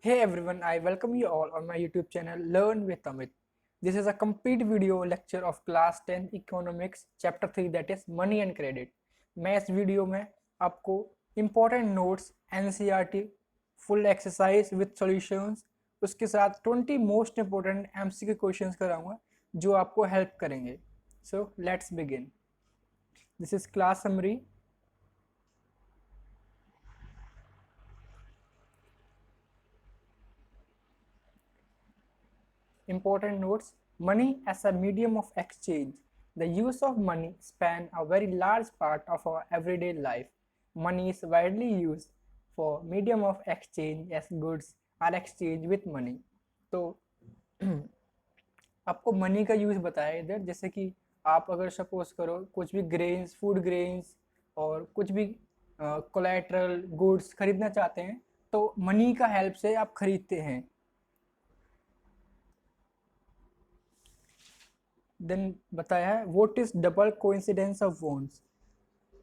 Hey everyone, I welcome you all on my YouTube channel Learn with Amit. This is a complete video lecture of class 10 Economics chapter 3 that is Money and Credit. मैं इस video में आपको important notes NCERT full exercise with solutions उसके साथ 20 most important MCQ questions कराऊंगा जो आपको help करेंगे. So let's begin. This is class summary. Important notes: money as a medium of exchange. The use of money span a very large part of our everyday life. Money is widely used for medium of exchange as goods are exchanged with money. तो आपको money का use बताया इधर, जैसे कि आप अगर suppose करो कुछ भी ग्रेन्स, फूड ग्रेन्स और कुछ भी कोलेट्रल गुड्स खरीदना चाहते हैं तो मनी का हेल्प से आप खरीदते हैं. देन बताया है what is double coincidence of wants.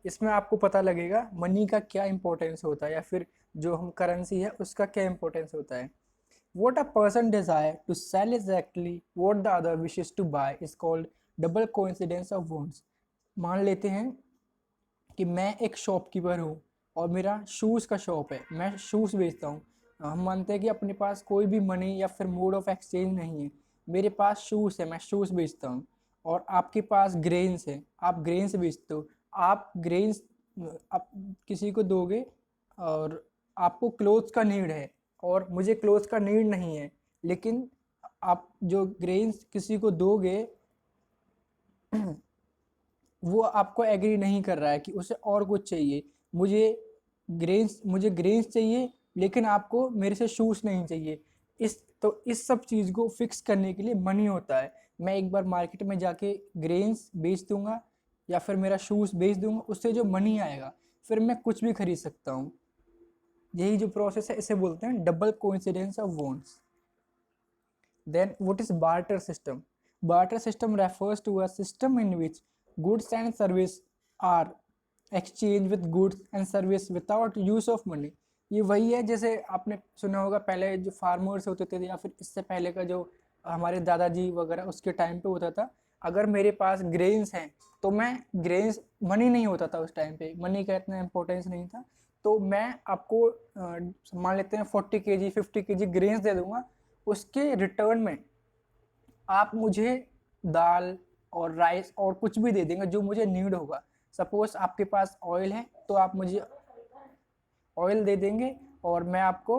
इसमें आपको पता लगेगा मनी का क्या इंपॉर्टेंस होता है या फिर जो हम करेंसी है उसका क्या इंपॉर्टेंस होता है. What a person desire to sell exactly what the other wishes to buy is called double coincidence of wants. मान लेते हैं कि मैं एक शॉपकीपर हूँ और मेरा शूज़ का शॉप है, मैं शूज़ बेचता हूँ. हम मानते हैं कि अपने पास कोई भी मनी या फिर मोड ऑफ एक्सचेंज नहीं है, मेरे पास शूज़ है, मैं शूज़ बेचता हूँ और आपके पास ग्रेन्स है, आप ग्रेन्स बेचते हो. आप ग्रेन्स आप किसी को दोगे और आपको क्लोथ्स का नीड है और मुझे क्लोथ्स का नीड नहीं है, लेकिन आप जो ग्रेन्स किसी को दोगे वो आपको एग्री नहीं कर रहा है कि उसे और कुछ चाहिए. मुझे ग्रेन्स चाहिए लेकिन आपको मेरे से शूज़ नहीं चाहिए. इस सब चीज़ को फिक्स करने के लिए मनी होता है. मैं एक बार मार्केट में जाके ग्रेन्स बेच दूंगा या फिर मेरा शूज़ बेच दूंगा, उससे जो मनी आएगा फिर मैं कुछ भी खरीद सकता हूँ. यही जो प्रोसेस है इसे बोलते हैं double coincidence of wants. Then what is barter system? Barter system refers to a system in which goods and service are exchanged with goods and service without use of money. ये वही है जैसे आपने सुना होगा पहले जो फार्मर्स होते थे या फिर इससे पहले का जो हमारे दादाजी वगैरह उसके टाइम पे होता था. अगर मेरे पास ग्रेन्स हैं तो मैं ग्रेन्स मनी नहीं होता था उस टाइम पे, मनी का इतना इम्पोर्टेंस नहीं था, तो मैं आपको मान लेते हैं 40 kg 50 kg ग्रेन्स दे दूंगा. उसके रिटर्न में आप मुझे दाल और राइस और कुछ भी दे देंगे जो मुझे नीड होगा. सपोज आपके पास ऑयल है तो आप मुझे ऑयल दे देंगे और मैं आपको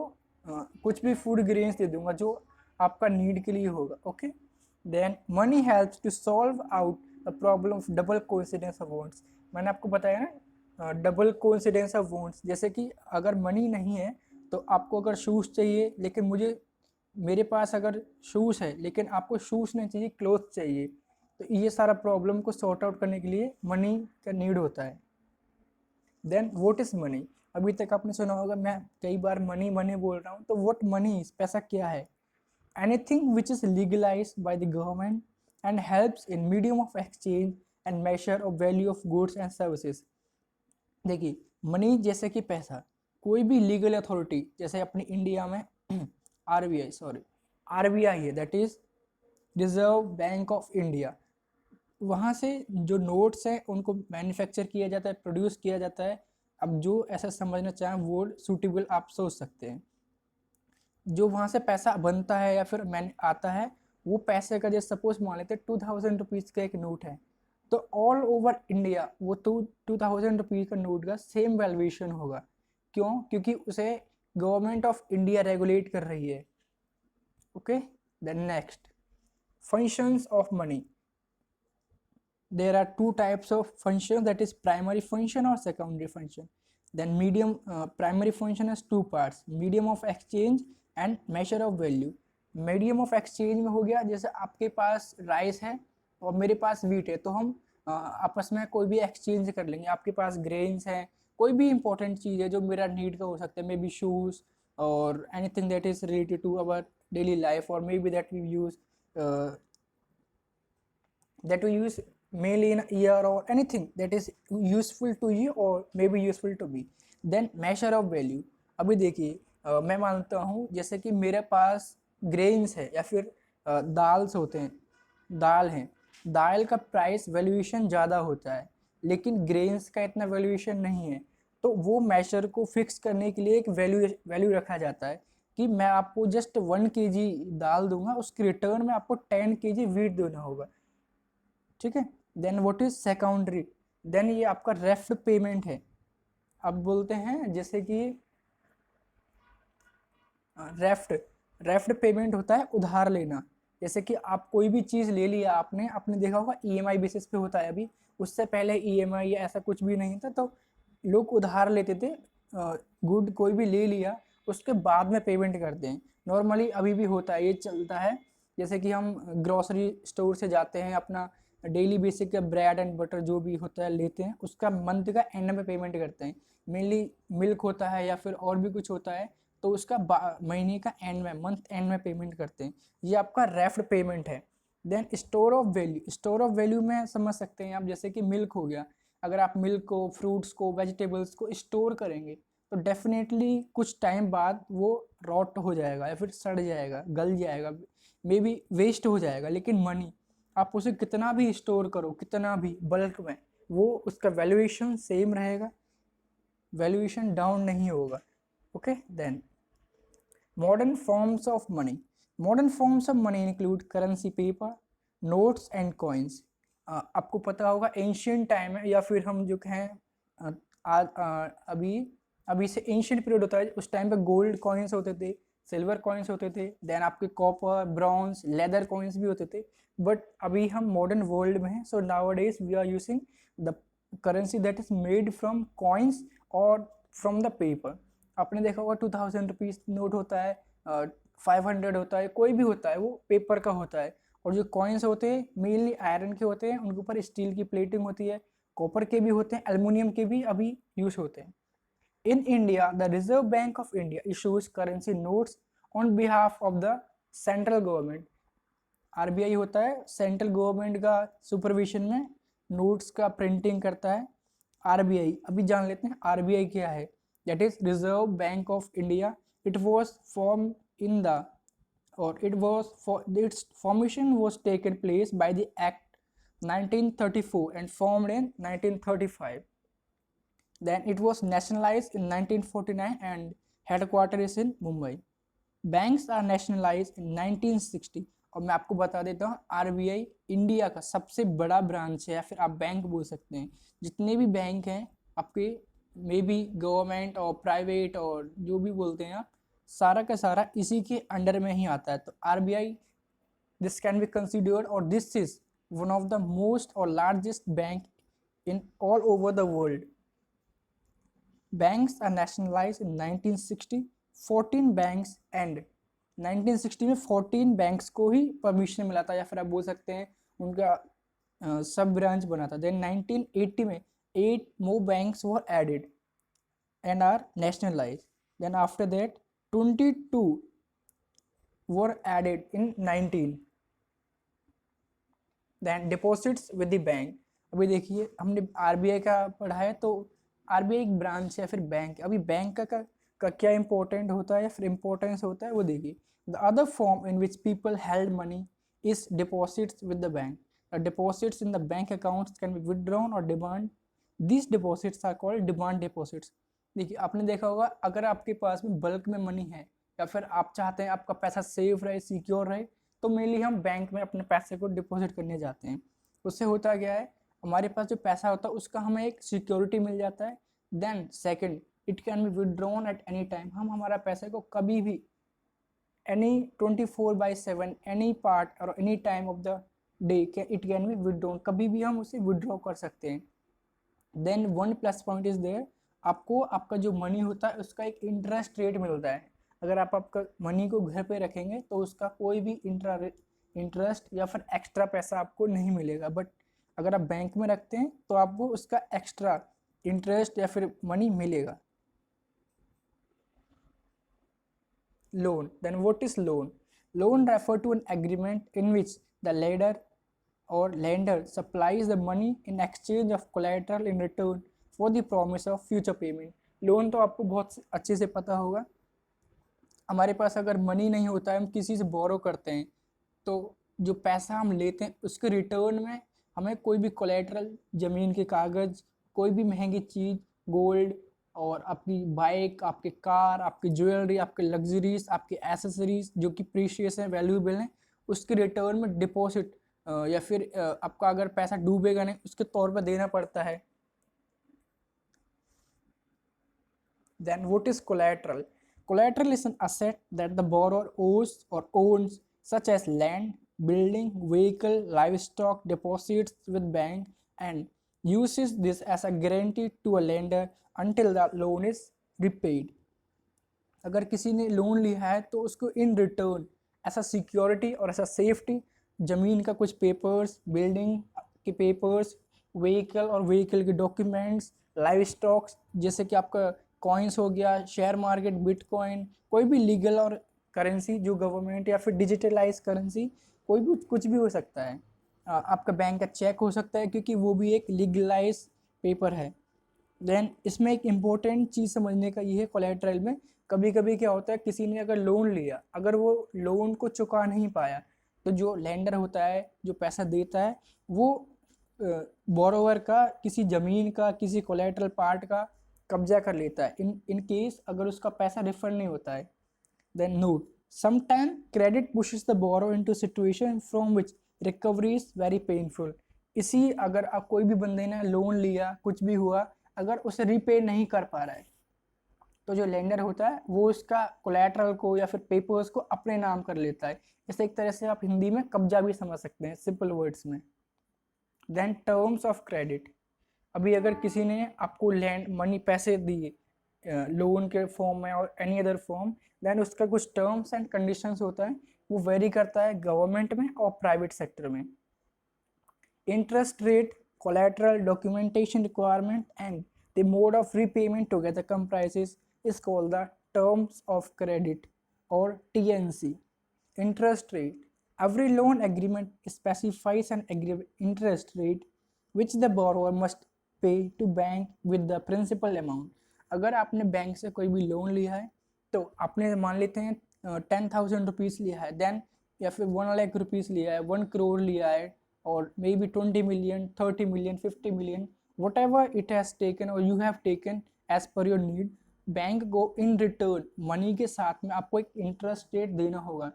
कुछ भी फूड ग्रेन्स दे दूंगा जो आपका नीड के लिए होगा. Okay. Then money helps to solve out the problem of double coincidence of wants. मैंने आपको बताया ना डबल कोइंसिडेंस ऑफ वॉन्ट्स, जैसे कि अगर मनी नहीं है तो आपको अगर शूज़ चाहिए लेकिन मेरे पास अगर शूज़ है लेकिन आपको शूज़ नहीं चाहिए, क्लोथ चाहिए, तो ये सारा प्रॉब्लम को सॉर्ट आउट करने के लिए मनी का नीड होता है. Then what is money. अभी तक आपने सुना होगा मैं कई बार मनी मनी बोल रहा हूँ, तो व्हाट मनी इज, पैसा क्या है. Anything which is legalize by the government and helps in medium of exchange and measure of value of goods and services. देखिए मनी जैसे कि पैसा, कोई भी लीगल अथॉरिटी जैसे अपनी इंडिया में आरबीआई है, that is reserve bank of India. वहाँ से जो नोट्स हैं उनको मैन्युफैक्चर किया जाता है, प्रोड्यूस किया जाता है. अब जो ऐसा समझना चाहें वो सूटेबल आप सोच सकते हैं. जो वहाँ से पैसा बनता है या फिर मैन आता है, वो पैसे का जैसे सपोज मान लेते हैं 2000 रुपीज़ का एक नोट है, तो ऑल ओवर इंडिया वो 2000 रुपीज़ का नोट का सेम वैल्यूएशन होगा. क्यों? क्योंकि उसे गवर्नमेंट ऑफ इंडिया रेगुलेट कर रही है. Okay. Then next, functions of money. There are two types of functions, that is primary function or secondary function. Then primary function has two parts, medium of exchange and measure of value. Medium of exchange में हो गया जैसे आपके पास rice है और मेरे पास wheat है, तो हम आपस में कोई भी एक्सचेंज कर लेंगे. आपके पास ग्रेन्स हैं, कोई भी इंपॉर्टेंट चीज़ है जो मेरा नीड का हो सकता है, मे बी शूज़ और anything that is related to our daily life, और maybe that we use that we use mainly in a year, or anything that is useful to you or maybe useful to me. Then measure of value. अभी देखिए मैं मानता हूँ जैसे कि मेरे पास grains है या फिर दाल्स होते हैं, दाल हैं, दाल का प्राइस वैल्यूएशन ज़्यादा होता है लेकिन ग्रेन्स का इतना वैल्यूएशन नहीं है। तो वो मेजर को फिक्स करने के लिए एक वैल्यू रखा जाता है कि मैं आपको जस्ट 1 kg दाल दूंगा, उसके रिटर्न में आपको 10 kg वीट देना होगा। ठीक है। Then what is secondary, then ये आपका रेफ्ट पेमेंट है। अब बोलते हैं जैसे कि रेफ्ट, रेफ्ट पेमेंट होता है उधार लेना। जैसे कि आप कोई भी चीज़ ले लिया आपने, आपने देखा होगा ईएमआई बेसिस पे होता है अभी, उससे पहले ईएमआई या ऐसा कुछ भी नहीं था, तो लोग उधार लेते थे, गुड कोई भी ले लिया उसके बाद में पेमेंट करते हैं। नॉर्मली अभी भी होता है, ये चलता है। जैसे कि हम ग्रोसरी स्टोर से जाते हैं, अपना डेली बेसिक का ब्रेड एंड बटर जो भी होता है लेते हैं, उसका मंथ का एंड में पेमेंट करते हैं। मेनली मिल्क होता है या फिर और भी कुछ होता है, तो उसका महीने का एंड में, मंथ एंड में पेमेंट करते हैं। ये आपका रेफ्ट पेमेंट है। Then store of value, store of value में समझ सकते हैं आप, जैसे कि मिल्क हो गया, अगर आप मिल्क को, फ्रूट्स को, वेजिटेबल्स को स्टोर करेंगे तो डेफिनेटली कुछ टाइम बाद वो रॉट हो जाएगा या फिर सड़ जाएगा, गल जाएगा, मे बी वेस्ट हो जाएगा। लेकिन मनी आप उसे कितना भी स्टोर करो, कितना भी बल्क में, वो उसका वैल्यूएशन सेम रहेगा, वैल्यूएशन डाउन नहीं होगा। Okay. Then modern forms of money, modern forms of money include currency paper, notes and coins. आपको पता होगा एंशियंट टाइम है या फिर हम जो कहें अभी अभी से एंशियंट पीरियड होता है, उस टाइम पे गोल्ड कॉइन्स होते थे, सिल्वर कॉइन्स होते थे, देन आपके कॉपर, ब्रॉन्ज, लेदर कॉइन्स भी होते थे। बट अभी हम मॉडर्न वर्ल्ड में हैं, so nowadays we are using the currency that is made from coins और फ्रॉम द पेपर। आपने देखा होगा 2000 रुपीज़ नोट होता है, 500 होता है, कोई भी होता है, वो पेपर का होता है। और जो कॉइन्स होते हैं मेनली आयरन के होते हैं, उनके ऊपर स्टील की प्लेटिंग होती है, कॉपर के भी होते हैं, एल्युमिनियम के भी अभी यूज होते हैं। In India the reserve bank of India issues currency notes on behalf of the central government. RBI होता है सेंट्रल गवर्नमेंट का सुपरविजन में नोट्स का प्रिंटिंग करता है। आरबीआई अभी जान लेते हैं आरबीआई क्या है। That is reserve bank of India. It was form in the or it was for its formation was taken place by the Act 1934 and formed in 1935. Then it was nationalized in 1949 and headquarters is in Mumbai. Banks are nationalized in 1960। और मैं आपको बता देता हूँ RBI India का सबसे बड़ा branch है या फिर आप बैंक बोल सकते हैं। जितने भी बैंक हैं आपके, मे बी गवर्नमेंट और प्राइवेट और जो भी बोलते हैं आप, सारा का सारा इसी के अंडर में ही आता है। तो RBI this can be considered or this is one of the most or largest bank in all over the world. Banks are nationalised in 1960। 14 banks and 1960 में 14 बैंक्स को ही परमिशन मिला था या फिर आप बोल सकते हैं उनका सब ब्रांच बना था। देन 1980 में 8 more banks were added and are nationalized. Then after that 22 were added in 19. Then deposits with the bank। अभी देखिए हमने आरबीआई का पढ़ा है, तो आरबीआई एक ब्रांच है फिर बैंक। अभी बैंक का क्या इंपॉर्टेंट होता है या फिर इंपॉर्टेंस होता है वो देखिए। The other form in which people held money is deposits with the bank. Deposits in the bank accounts can be withdrawn or demand. This deposits are called demand deposits. देखिए आपने देखा होगा अगर आपके पास में बल्क में मनी है या फिर आप चाहते हैं आपका पैसा सेफ रहे, सिक्योर रहे, तो मेनली हम बैंक में अपने पैसे को डिपॉजिट करने जाते हैं। उससे होता क्या है, हमारे पास जो पैसा होता है उसका हमें एक सिक्योरिटी मिल जाता है। Then second, it can be withdrawn at any time. हम हमारा पैसे को कभी भी एनी 24/7 एनी पार्ट और any time of the day it can be withdrawn, कभी भी हम उसे विदड्रॉ कर सकते हैं। Then one plus point is there, आपको आपका जो मनी होता है उसका एक इंटरेस्ट रेट मिलता है। अगर आप आपका मनी को घर पे रखेंगे तो उसका कोई भी इंटरेस्ट या फिर एक्स्ट्रा पैसा आपको नहीं मिलेगा। बट अगर आप बैंक में रखते हैं तो आपको उसका एक्स्ट्रा इंटरेस्ट या फिर मनी मिलेगा। Loan, then what is loan? Loan refer to an agreement in which the lender or lender supplies the money in exchange of collateral in return for the promise of future payment। Loan तो आपको बहुत अच्छे से पता होगा, हमारे पास अगर money नहीं होता है, हम किसी से बोरो करते हैं, तो जो पैसा हम लेते हैं उसके रिटर्न में हमें कोई भी कोलेटरल, ज़मीन के कागज़, कोई भी महंगी चीज़, गोल्ड और आपकी बाइक, आपके कार, आपकी ज्वेलरी, आपके लग्जरीज, आपके एसेसरीज जो कि प्रीशियस हैं, वैल्यूएबल हैं, उसके रिटर्न में डिपॉजिट या फिर आपका अगर पैसा डूबेगा नहीं उसके तौर पर देना पड़ता है। Then what is collateral? Collateral is an asset that the borrower owes or owns, such as land, building, vehicle, livestock, deposits with bank, and uses this as a guarantee to a lender until the loan is repaid. अगर किसी ने loan लिया है तो उसको in return ऐसा security और ऐसा सेफ्टी, ज़मीन का कुछ पेपर्स, बिल्डिंग के पेपर्स, व्हीकल और व्हीकल के डॉक्यूमेंट्स, लाइव स्टॉक्स जैसे कि आपका कॉइन्स हो गया, शेयर मार्केट, बिटकॉइन, कोई भी लीगल और करेंसी जो गवर्नमेंट या फिर डिजिटलाइज करेंसी, कोई भी कुछ भी हो सकता है। आपका बैंक का चेक हो सकता है क्योंकि वो भी एक लीगलाइज पेपर है। देन इसमें एक इम्पोर्टेंट चीज़ समझने का ये है कोलेट्रल में, कभी कभी क्या होता है किसी ने अगर लोन लिया, अगर वो लोन को चुका नहीं पाया तो जो लेंडर होता है, जो पैसा देता है, वो बोरोवर का किसी ज़मीन का, किसी कोलेट्रल पार्ट का कब्जा कर लेता है इन केस अगर उसका पैसा रिफंड नहीं होता है। Then note, sometime credit pushes the borrow into situation from which recovery is very painful. इसी अगर आप कोई भी बंदे ने लोन लिया, कुछ भी हुआ, अगर उसे रीपे नहीं कर पा रहा है तो जो लेंडर होता है वो उसका कोलैटरल को या फिर पेपर्स को अपने नाम कर लेता है। इसे एक तरह से आप हिंदी में कब्जा भी समझ सकते हैं, सिंपल वर्ड्स में। देन टर्म्स ऑफ क्रेडिट, अभी अगर किसी ने आपको लैंड मनी पैसे दिए लोन के फॉर्म में और एनी अदर फॉर्म, देन उसका कुछ टर्म्स एंड कंडीशंस होता है, वो वेरी करता है गवर्नमेंट में और प्राइवेट सेक्टर में। Interest rate, collateral, documentation requirement, and the mode of repayment together comprises is called the terms of credit or TNC. Interest rate. Every loan agreement specifies an interest rate which the borrower must pay to bank with the principal amount. अगर आपने bank से कोई भी loan लिया है तो आपने मान लेते हैं 10,000 रुपीज़ लिया है, देन या फिर 1 लाख रुपीज़ लिया है, 1 करोड़ लिया है, or maybe 20 million, 30 million, 50 million, whatever it has taken or you have taken as per your need, bank को इन रिटर्न मनी के साथ में आपको एक इंटरेस्ट रेट देना होगा।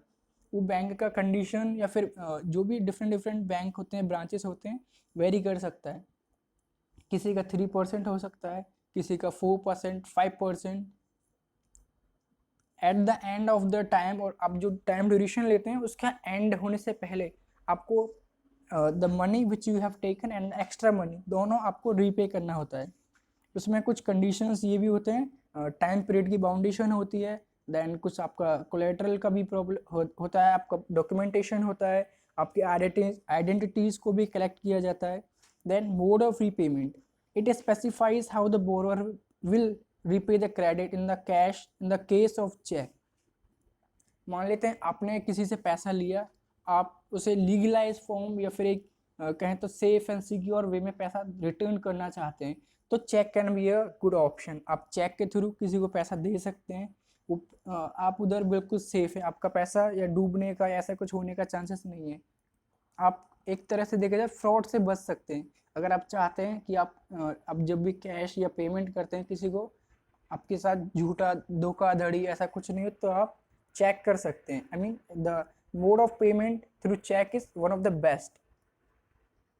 वो बैंक का कंडीशन या फिर जो भी डिफरेंट बैंक होते हैं, ब्रांचेस होते हैं, वेरी कर सकता है। किसी का 3% हो सकता है, किसी का 4%, 5%। Eight the end of the time, और आप जो टाइम ड्यूरेशन लेते हैं उसका एंड होने से पहले आपको the money which you have taken and extra money दोनों आपको रीपे करना होता है। उसमें कुछ कंडीशंस ये भी होते हैं, टाइम पीरियड की बाउंडेशन होती है, देन कुछ आपका कोलेटरल का भी प्रॉब्लम होता है, आपका डॉक्यूमेंटेशन होता है, आपकी आइडेंटिटीज़ को भी कलेक्ट किया जाता है। Then mode of repayment, it specifies how the borrower will repay the credit in the cash in the case of cheque. मान लेते हैं आपने किसी से पैसा लिया, आप उसे लीगलाइज फॉर्म या फिर एक कहें तो सेफ एंड सिक्योर वे में पैसा रिटर्न करना चाहते हैं तो cheque can be a good option. आप चेक के थ्रू किसी को पैसा दे सकते हैं, वो आप उधर बिल्कुल सेफ है, आपका पैसा या डूबने का या ऐसा कुछ होने का चांसेस नहीं है। आप एक तरह से देखा जाए फ्रॉड से बच सकते हैं। अगर आप चाहते हैं कि आप जब भी कैश या पेमेंट करते हैं किसी को, आपके साथ झूठा धोखाधड़ी ऐसा कुछ नहीं हो तो आप चेक कर सकते हैं। I mean the mode of payment through check is one of the best.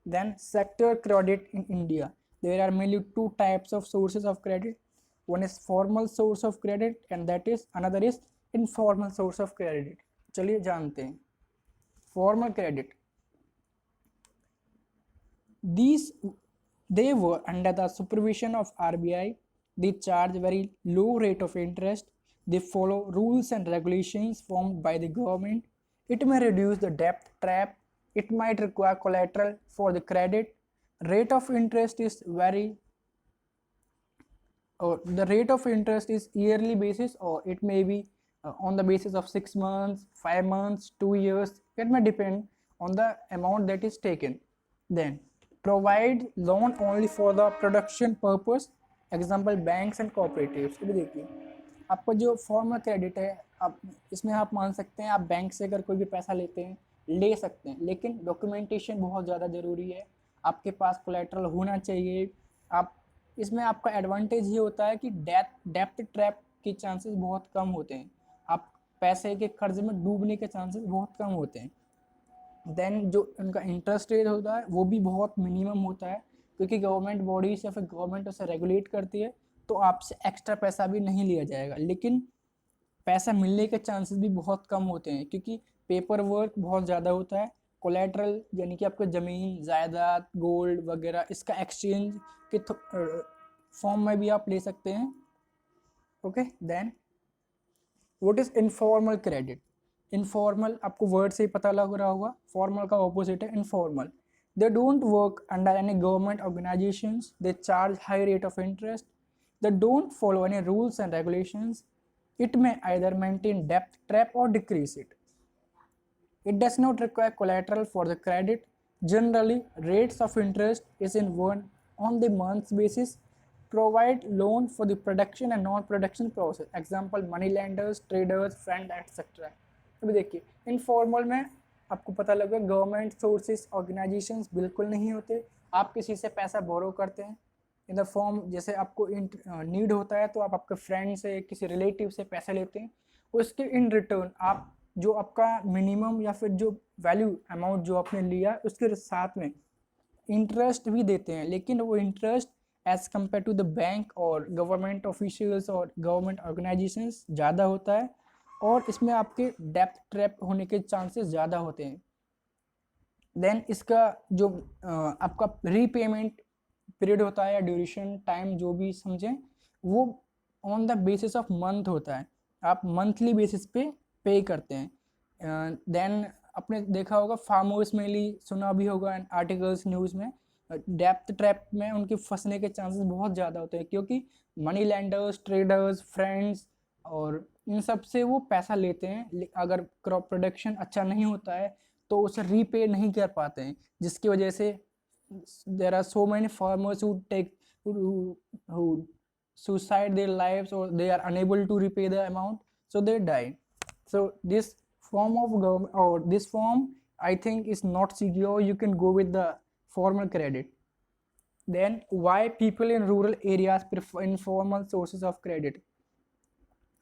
Then sector credit in India, there are mainly two types of sources of credit. One is formal source of credit and that is another is informal source of credit. चलिए जानते हैं formal credit. These they were under the supervision of RBI. They charge very low rate of interest. They follow rules and regulations formed by the government. It may reduce the debt trap. It might require collateral for the credit. Rate of interest is very, or the rate of interest is yearly basis, or it may be on the basis of 6 months, 5 months, 2 years. It may depend on the amount that is taken. Then provide loan only for the production purpose. Example banks and cooperatives. ये भी देखिए, आपका जो formal credit है, आप इसमें आप मान सकते हैं आप बैंक से अगर कोई भी पैसा लेते हैं ले सकते हैं, लेकिन डॉक्यूमेंटेशन बहुत ज़्यादा ज़रूरी है, आपके पास कोलेट्रल होना चाहिए। आप इसमें आपका एडवांटेज ये होता है कि डेप्थ ट्रैप के चांसेस बहुत कम होते हैं, आप पैसे के कर्ज में डूबने के चांसेस बहुत कम होते हैं। देन जो उनका इंटरेस्ट रेट होता है वो भी बहुत मिनिमम होता है, क्योंकि गवर्नमेंट बॉडीज या फिर गवर्नमेंट उसे रेगुलेट करती है, तो आपसे एक्स्ट्रा पैसा भी नहीं लिया जाएगा। लेकिन पैसा मिलने के चांसेस भी बहुत कम होते हैं, क्योंकि पेपर वर्क बहुत ज़्यादा होता है। कोलेट्रल यानी कि आपका ज़मीन, जायदाद, गोल्ड वगैरह, इसका एक्सचेंज के फॉर्म में भी आप ले सकते हैं। Okay, then what is informal credit. Informal आपको वर्ड से ही पता लग रहा होगा, फॉर्मल का ऑपोजिट है informal. They don't work under any government organisations, they charge high rate of interest, they don't follow any rules and regulations, it may either maintain debt trap or decrease it. It does not require collateral for the credit. Generally, rates of interest is in one on the month basis, provide loan for the production and non-production process. Example, money lenders, traders, friend, etc. अभी देखिए, informal में आपको पता लगे government sources organisations बिल्कुल नहीं होते, आप किसी से पैसा बोरो करते हैं इन द फॉर्म, जैसे आपको नीड होता है तो आप आपके फ्रेंड से, किसी रिलेटिव से पैसे लेते हैं, उसके इन रिटर्न आप जो आपका मिनिमम या फिर जो वैल्यू अमाउंट जो आपने लिया उसके साथ में इंटरेस्ट भी देते हैं, लेकिन वो interest as compare to the bank और गवर्नमेंट ऑफिशियल्स और गवर्नमेंट ऑर्गेनाइजेशंस ज़्यादा होता है, और इसमें आपके डेप्थ ट्रैप होने के चांसेस ज़्यादा होते हैं। देन इसका जो आपका रीपेमेंट पीरियड होता है या ड्यूरेशन टाइम जो भी समझें, वो on the basis of month होता है, आप मंथली बेसिस पे करते हैं। देन आपने देखा होगा फार्मर्स मेनली सुना भी होगा एंड आर्टिकल्स न्यूज़ में, डेप्थ ट्रैप में उनके फंसने के चांसेस बहुत ज़्यादा होते हैं, क्योंकि मनी लैंडर्स, ट्रेडर्स, फ्रेंड्स और इन सब से वो पैसा लेते हैं, अगर क्रॉप प्रोडक्शन अच्छा नहीं होता है तो उसे रीपे नहीं कर पाते हैं, जिसकी वजह से there are so many farmers who suicide their lives, or they are unable to repay the amount, so they die. So this form of government, or this form, I think is not secure. You can go with the formal credit. Then why people in rural areas prefer informal sources of credit?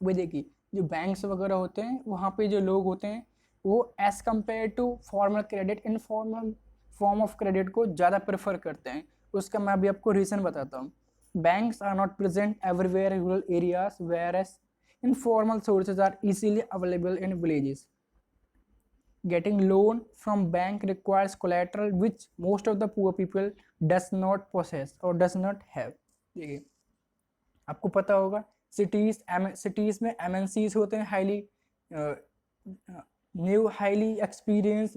वो देखिए, जो banks वगैरह होते हैं वहाँ पे जो लोग होते हैं वो as compare to formal credit informal form of credit को ज़्यादा प्रेफर करते हैं। उसका मैं अभी आपको रीज़न बताता हूँ। Banks are not present everywhere in rural areas, whereas informal sources are easily available in villages. Getting loan from bank requires collateral which most of the poor people does not possess or does not have। देखिए, आपको पता होगा cities में MNCs होते हैं, highly experience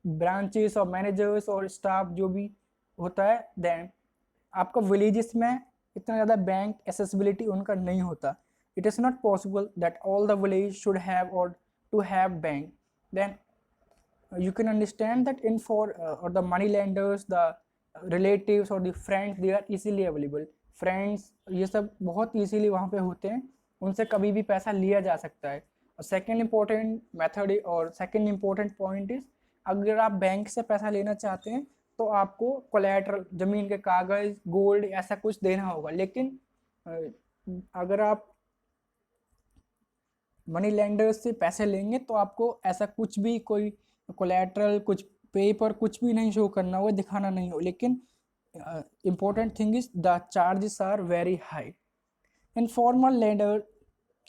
branches और managers और staff जो भी होता है। देन आपका विलेजेस में इतना ज़्यादा बैंक एसेसिबिलिटी उनका नहीं होता। It is not possible that all the village should have or to have bank. Then you can understand that or the money lenders, the relatives or the friends, they are easily available। friends ये सब बहुत easily वहाँ पे होते हैं, उनसे कभी भी पैसा लिया जा सकता है। और सेकेंड इम्पोर्टेंट मेथड और सेकेंड इम्पोर्टेंट पॉइंट इज, अगर आप बैंक से पैसा लेना चाहते हैं तो आपको कोलैटरल, ज़मीन के कागज़, गोल्ड, ऐसा कुछ देना होगा। लेकिन अगर आप मनी लेंडर्स से पैसे लेंगे तो आपको ऐसा कुछ भी, कोई कोलैटरल, कुछ पेपर, कुछ भी नहीं शो करना हो, दिखाना नहीं हो। लेकिन important thing is the charges are very high। Informal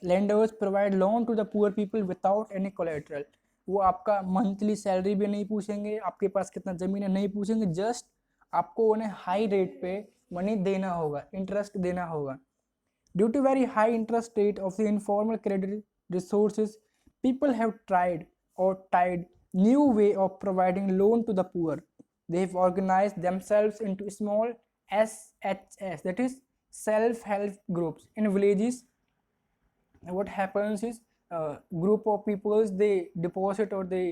lenders provide loan to the poor people without any collateral। वो आपका मंथली सैलरी भी नहीं पूछेंगे, आपके पास कितना ज़मीन है नहीं पूछेंगे, जस्ट आपको उन्हें हाई रेट पे मनी देना होगा, इंटरेस्ट देना होगा। Due to very high interest rate of the informal credit resources, people have tried or tried new way of providing loan to the poor। They have organized themselves into small SHS, that is self-help groups in villages। What happens is, group of people, they deposit or they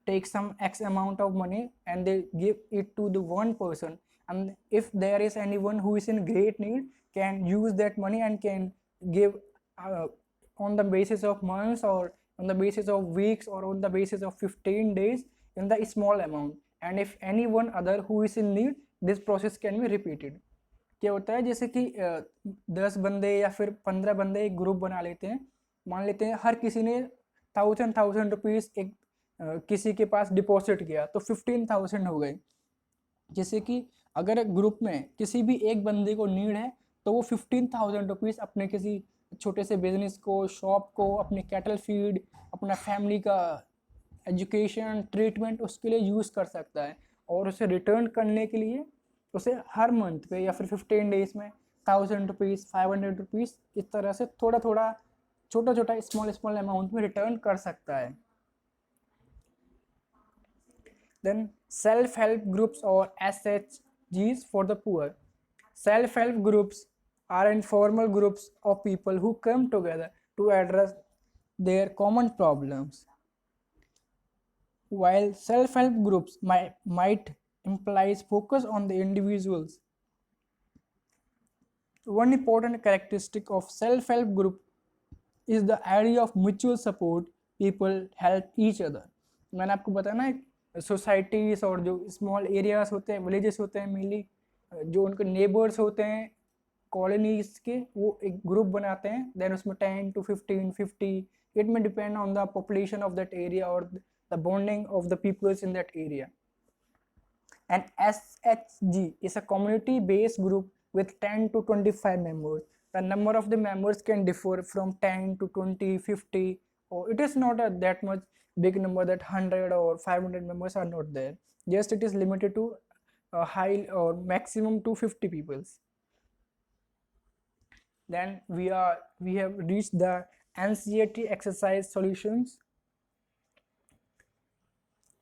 take some X amount of money and they give it to the one person, and if there is anyone who is in great need, can use that money and can give on the basis of months or on the basis of weeks or on the basis of 15 days in the small amount, and if anyone other who is in need, this process can be repeated. क्या होता है, जैसे कि 10 बंदे या फिर 15 बंदे एक ग्रुप बना लेते हैं, मान लेते हैं हर किसी ने 1000 रुपीज़ एक किसी के पास डिपॉजिट किया तो 15,000 हो गए। जैसे कि अगर ग्रुप में किसी भी एक बंदे को नीड है तो वो 15,000 रुपीज़ अपने किसी छोटे से बिजनेस को, शॉप को, अपने कैटल फीड, अपना फैमिली का एजुकेशन, ट्रीटमेंट, उसके लिए यूज़ कर सकता है, और उसे रिटर्न करने के लिए उसे हर मंथ पे या फिर 15 डेज में 1000 रुपीज़, 500 रुपीज़, इस तरह से थोड़ा थोड़ा छोटा छोटा स्मॉल अमाउंट में रिटर्न कर सकता है। Then self-help groups or SHGs for the poor. Self-help groups are informal groups of people who come together to address their common problems. While self-help groups might implies focus on the individuals, one important characteristic of self-help group is the idea of mutual support. People help each other. मैंने आपको बताया ना, societies और जो small areas होते हैं, villages होते हैं, मेनली जो उनके नेबर्स होते हैं कॉलोनीज के, वो एक ग्रुप बनाते हैं, देन उसमें 10 to 15, 50, it may depend on the population of that area or the bonding of the peoples in that area. And SHG is a community based group with 10 to 25 members. The number of the members can differ from 10 to 20, 50, or it is not that much big number that 100 or 500 members are not there. Just it is limited to high or maximum to 50 people. Then we have reached the NCERT exercise solutions.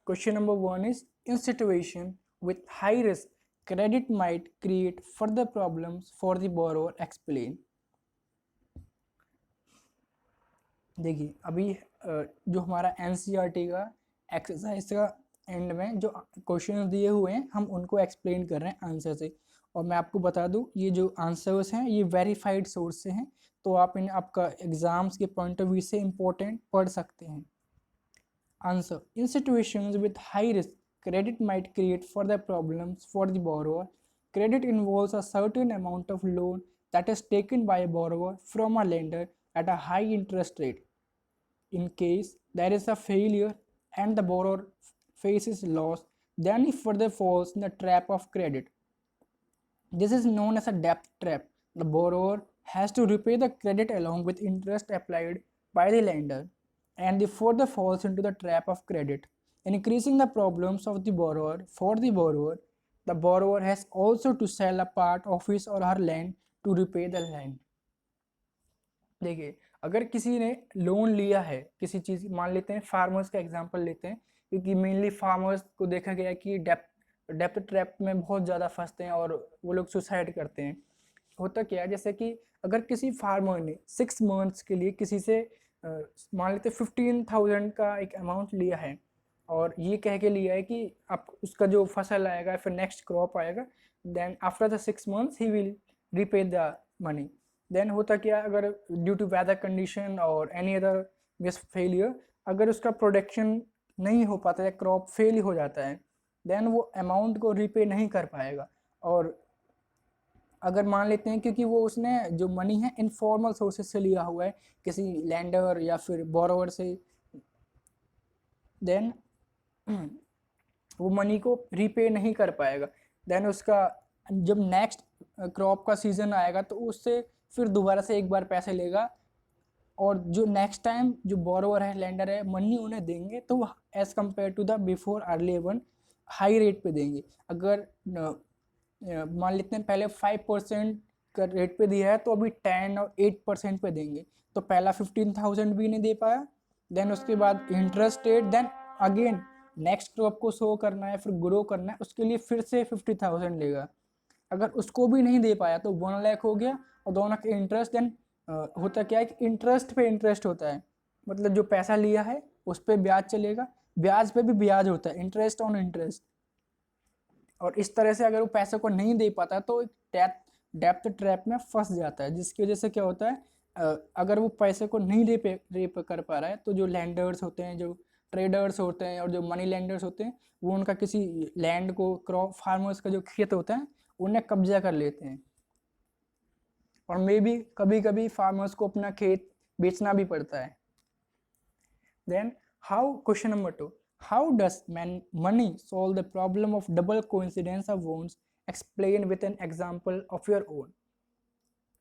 Question number 1 is, in situation with high risk, credit might create further problems for the borrower. Explain. देखिए अभी जो हमारा NCERT का exercise का and में जो question दिए हुए हैं हम उनको एक्सप्लेन कर रहे हैं आंसर से, और मैं आपको बता दूं ये जो आंसर्स हैं ये वेरीफाइड सोर्स से हैं, तो आप इन्हें आपका एग्जाम्स के पॉइंट ऑफ व्यू से इम्पोर्टेंट पढ़ सकते हैं. Answer. In situations with high risk, credit might create further problems for the borrower. Credit involves a certain amount of loan that is taken by a borrower from a lender at a high interest rate. In case there is a failure and the borrower faces loss, then he further falls in the trap of credit. This is known as a debt trap. The borrower has to repay the credit along with interest applied by the lender, and the further falls into the trap of credit, increasing the problems of the borrower. For the borrower has also to sell a part of his or her land to repay the land. देखिए अगर किसी ने loan लिया है किसी चीज़, मान लेते हैं फार्मर्स का एग्जांपल लेते हैं, क्योंकि मेनली फार्मर्स को देखा गया है कि डेप्थ ट्रैप में बहुत ज़्यादा फंसते हैं और वो लोग सुसाइड करते हैं. होता क्या है, जैसे कि अगर किसी फार्मर ने 6 मंथ्स के लिए किसी से मान लेते 15,000 का एक अमाउंट लिया है, और ये कह के लिया है कि आप उसका जो फसल आएगा फिर नेक्स्ट क्रॉप आएगा, then after the 6 months he will repay the money. Then होता क्या, अगर ड्यू टू वेदर कंडीशन और एनी अदर मिस फेलियर अगर उसका प्रोडक्शन नहीं हो पाता है, क्रॉप फेल हो जाता है, देन वो अमाउंट को रीपे नहीं कर पाएगा. और अगर मान लेते हैं क्योंकि वो उसने जो मनी है इनफॉर्मल सोर्सेज से लिया हुआ है, किसी लैंडर या फिर बोरोवर से, देन वो मनी को रीपे नहीं कर पाएगा. देन उसका जब नेक्स्ट क्रॉप का सीज़न आएगा तो उससे फिर दोबारा से एक बार पैसे लेगा, और जो नेक्स्ट टाइम जो बोरोवर है, लैंडर है, मनी उन्हें देंगे तो वो as compare to the before early one high rate पे देंगे. अगर मान लेते हैं पहले 5% का रेट पे दिया है तो अभी 10 और 8% पे देंगे, तो पहला 15,000 भी नहीं दे पाया, देन उसके बाद interest rate, then again next crop को शो करना है, फिर ग्रो करना है, उसके लिए फिर से 50,000 लेगा. अगर उसको भी नहीं दे पाया तो 1 लाख हो गया, और दोनों के इंटरेस्ट. देन होता क्या है कि इंटरेस्ट पे इंटरेस्ट होता है, मतलब जो पैसा लिया है उस पर ब्याज चलेगा, ब्याज पे भी ब्याज होता है, इंटरेस्ट ऑन इंटरेस्ट. और इस तरह से अगर वो पैसे को नहीं दे पाता तो एक डेप्थ ट्रैप में फंस जाता है, जिसकी वजह से क्या होता है, अगर वो पैसे को नहीं रीपे कर पा रहा है तो जो लैंडर्स होते हैं, जो ट्रेडर्स होते हैं और जो मनी लैंडर्स होते हैं, वो उनका किसी लैंड को, क्रॉप फार्मर्स का जो खेत होता है उन्हें कब्जा कर लेते हैं, और मे भी कभी कभी फार्मर्स को अपना खेत बेचना भी पड़ता है। Then question number 2, how does money solve the problem of double coincidence of wounds? Explain with an example of your own.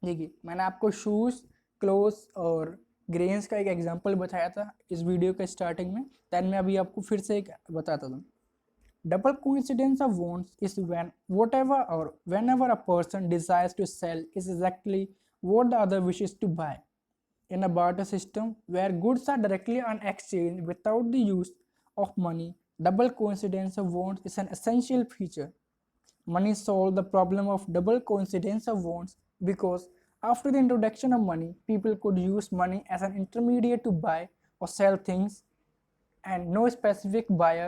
देखिए, मैंने आपको शूज़, क्लोथ्स और ग्रेन्स का एक एग्जांपल बताया था इस वीडियो के स्टार्टिंग में, दैन मैं अभी आपको फिर से एक बताता हूँ। Double coincidence of wants is when whatever or whenever a person desires to sell is exactly what the other wishes to buy. In a barter system where goods are directly on exchange without the use of money, double coincidence of wants is an essential feature. Money solved the problem of double coincidence of wants because after the introduction of money, people could use money as an intermediate to buy or sell things, and no specific buyer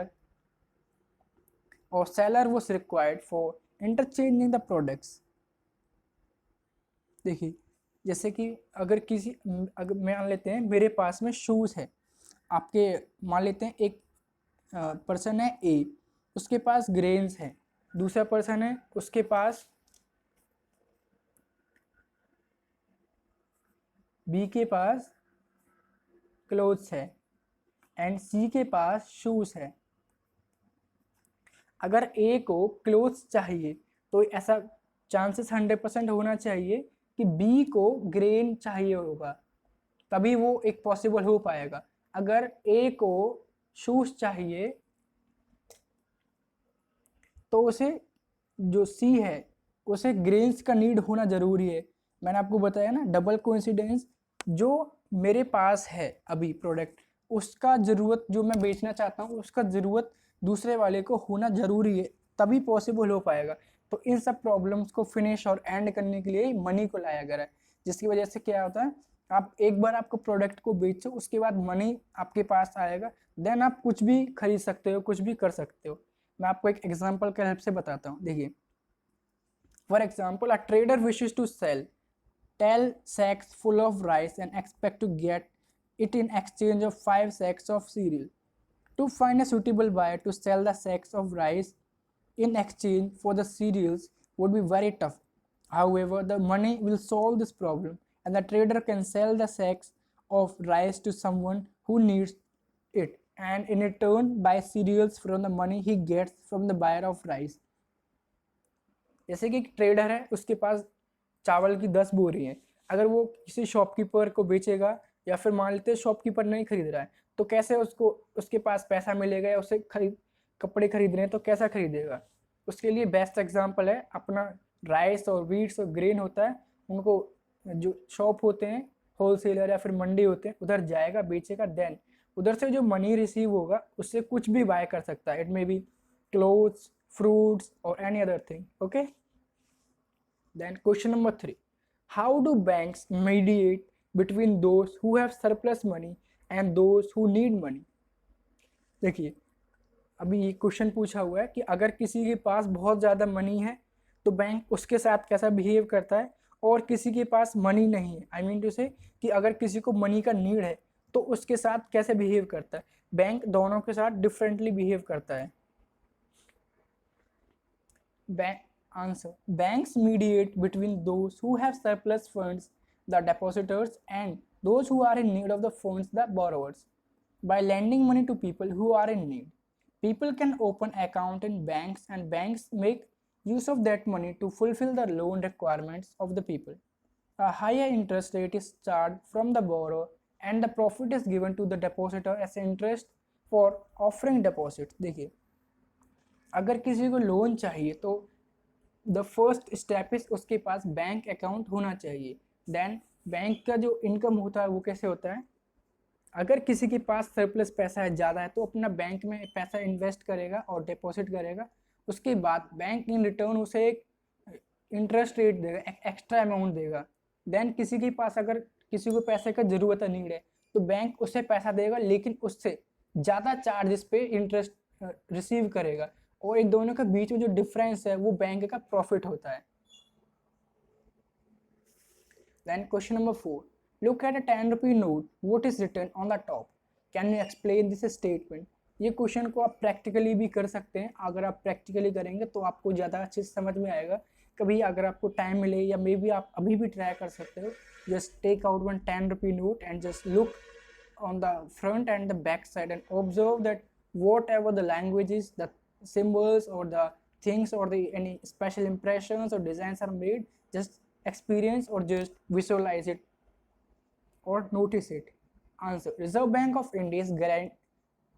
or seller was required for interchanging the products. देखिए, जैसे कि अगर मान लेते हैं मेरे पास में shoes है, आपके मान लेते हैं एक पर्सन है ए, उसके पास ग्रेन्स है, दूसरा पर्सन है उसके पास बी के पास क्लोथ्स है एंड सी के पास शूज़ है। अगर ए को क्लोथ्स चाहिए तो ऐसा चांसेस 100% होना चाहिए कि बी को ग्रेन चाहिए होगा, तभी वो एक पॉसिबल हो पाएगा। अगर ए को शूज चाहिए तो उसे जो सी है उसे ग्रेन्स का नीड होना ज़रूरी है। मैंने आपको बताया ना, डबल कोइंसिडेंस, जो मेरे पास है अभी प्रोडक्ट, उसका ज़रूरत जो मैं बेचना चाहता हूँ उसका ज़रूरत दूसरे वाले को होना ज़रूरी है, तभी पॉसिबल हो पाएगा। तो इन सब प्रॉब्लम्स को फिनिश और एंड करने के लिए मनी को लाया गया है, जिसकी वजह से क्या होता है, आप एक बार आपको प्रोडक्ट को बेचो उसके बाद मनी आपके पास आएगा, देन आप कुछ भी खरीद सकते हो, कुछ भी कर सकते हो। मैं आपको एक एग्जांपल के हेल्प से बताता हूँ। देखिए, for example, a trader wishes to sell 10 sacks full of rice and expect to get it in exchange of 5 sacks of cereal. To find a suitable buyer to sell the sacks of rice in exchange for the cereals would be very tough. However, the money will solve this problem, and the trader can sell the sacks of rice to someone who needs it, and in return buy cereals from the money he gets from the buyer of rice. जैसे कि एक trader है, उसके पास चावल की 10 बोरी हैं, अगर वो किसी शॉपकीपर को बेचेगा या फिर मान लेते हैं शॉपकीपर नहीं खरीद रहा है, तो कैसे उसको उसके पास पैसा मिलेगा, या उसे कपड़े खरीद रहे हैं तो कैसा खरीदेगा। उसके लिए बेस्ट एग्जांपल है अपना राइस और वीट्स और ग्रेन होता है, उनको जो शॉप होते हैं, होलसेलर या फिर मंडी होते हैं, उधर जाएगा, बेचेगा, देन उधर से जो मनी रिसीव होगा उससे कुछ भी बाय कर सकता है। It may be clothes, fruits or any other thing. Okay, then question number 3, how do banks mediate between those who have surplus money and those who need money? देखिए, अभी ये क्वेश्चन पूछा हुआ है कि अगर किसी के पास बहुत ज़्यादा मनी है तो बैंक उसके साथ कैसा बिहेव करता है, और किसी के पास मनी नहीं है, आई मीन टू से कि अगर किसी को मनी का नीड है तो उसके साथ कैसे बिहेव करता है। बैंक दोनों के साथ डिफरेंटली बिहेव करता है। Answer: banks mediate between those who have surplus funds, the depositors, and those who are in need of the funds, the borrowers, by lending money to people who are in need. People can open account in banks, and banks make use of that money to fulfill the loan requirements of the people. A higher interest rate is charged from the borrower, and the profit is given to the depositor as interest for offering deposits. देखिए, अगर किसी को loan चाहिए तो the first step is उसके पास bank account होना चाहिए। Then bank का जो इनकम होता है वो कैसे होता है, अगर किसी के पास सरप्लस पैसा है, ज़्यादा है, तो अपना बैंक में पैसा इन्वेस्ट करेगा और डिपॉजिट करेगा, उसके बाद बैंक इन रिटर्न उसे एक इंटरेस्ट रेट देगा, एक एक्स्ट्रा अमाउंट देगा। देन किसी के पास अगर किसी को पैसे का ज़रूरत है, नीड है, तो बैंक उसे पैसा देगा लेकिन उससे ज़्यादा चार्जेस पे इंटरेस्ट रिसीव करेगा, और इन दोनों के बीच में जो डिफरेंस है वो बैंक का प्रॉफिट होता है। Then question number 4, Look at a 10 rupee note. What is written on the top? Can you explain this statement? ये क्वेश्चन को आप प्रैक्टिकली भी कर सकते हैं. अगर आप प्रैक्टिकली करेंगे तो आपको ज़्यादा अच्छे से समझ में आएगा. कभी अगर आपको टाइम मिले या मे बी आप अभी भी ट्राई कर सकते हो. Just take out one 10 rupee note and just look on the front and the back side and observe that whatever the languages, the symbols or the things or the any special impressions or designs are made, just experience or just visualize it or notice it. Answer: Reserve Bank of India is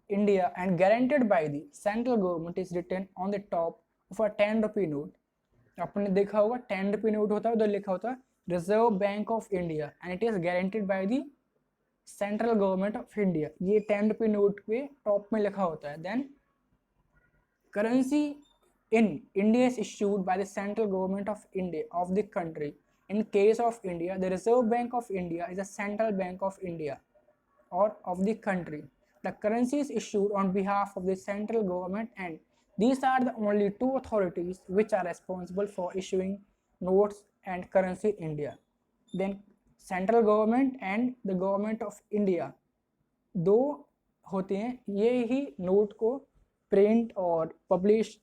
India and guaranteed by the central government is written on the top of a 10 rupee note. आपने देखा होगा 10 rupee note होता है, उधर लिखा होता है reserve bank of India and it is guaranteed by the central government of India. ये 10 rupee note पे टॉप में लिखा होता है. Then currency in India is issued by the central government of India of the country. In case of India, the Reserve Bank of India is a central bank of India or of the country. The currency is issued on behalf of the central government and these are the only two authorities which are responsible for issuing notes and currency in India. Then central government and the government of India दो होते हैं, ये ही note को print और publish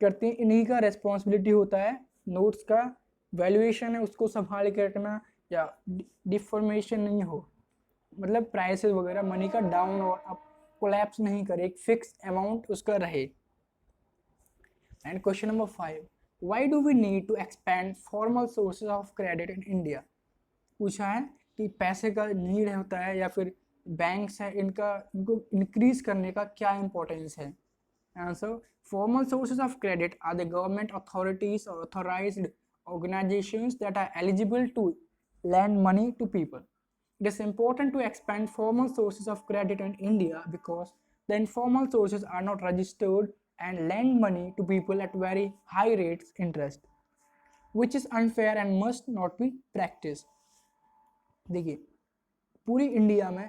करते हैं. इन्हीं का रेस्पॉन्सिबिलिटी होता है नोट्स का वैल्यूएशन है उसको संभाल के रखना या डिफॉर्मेशन नहीं हो, मतलब प्राइसेस वगैरह मनी का डाउन और अप कोलैप्स नहीं करे, एक फिक्स अमाउंट उसका रहे. And question number 5, why do we need to expand formal sources of credit in India. पूछा है कि पैसे का नीड होता है या फिर बैंक्स है इनको इंक्रीज करने का क्या इंपॉर्टेंस है. Answer: formal sources of credit are the government authorities or authorized organizations that are eligible to lend money to people. It is important to expand formal sources of credit in India because the informal sources are not registered and lend money to people at very high rates interest, which is unfair and must not be practiced. देखिए पूरी India में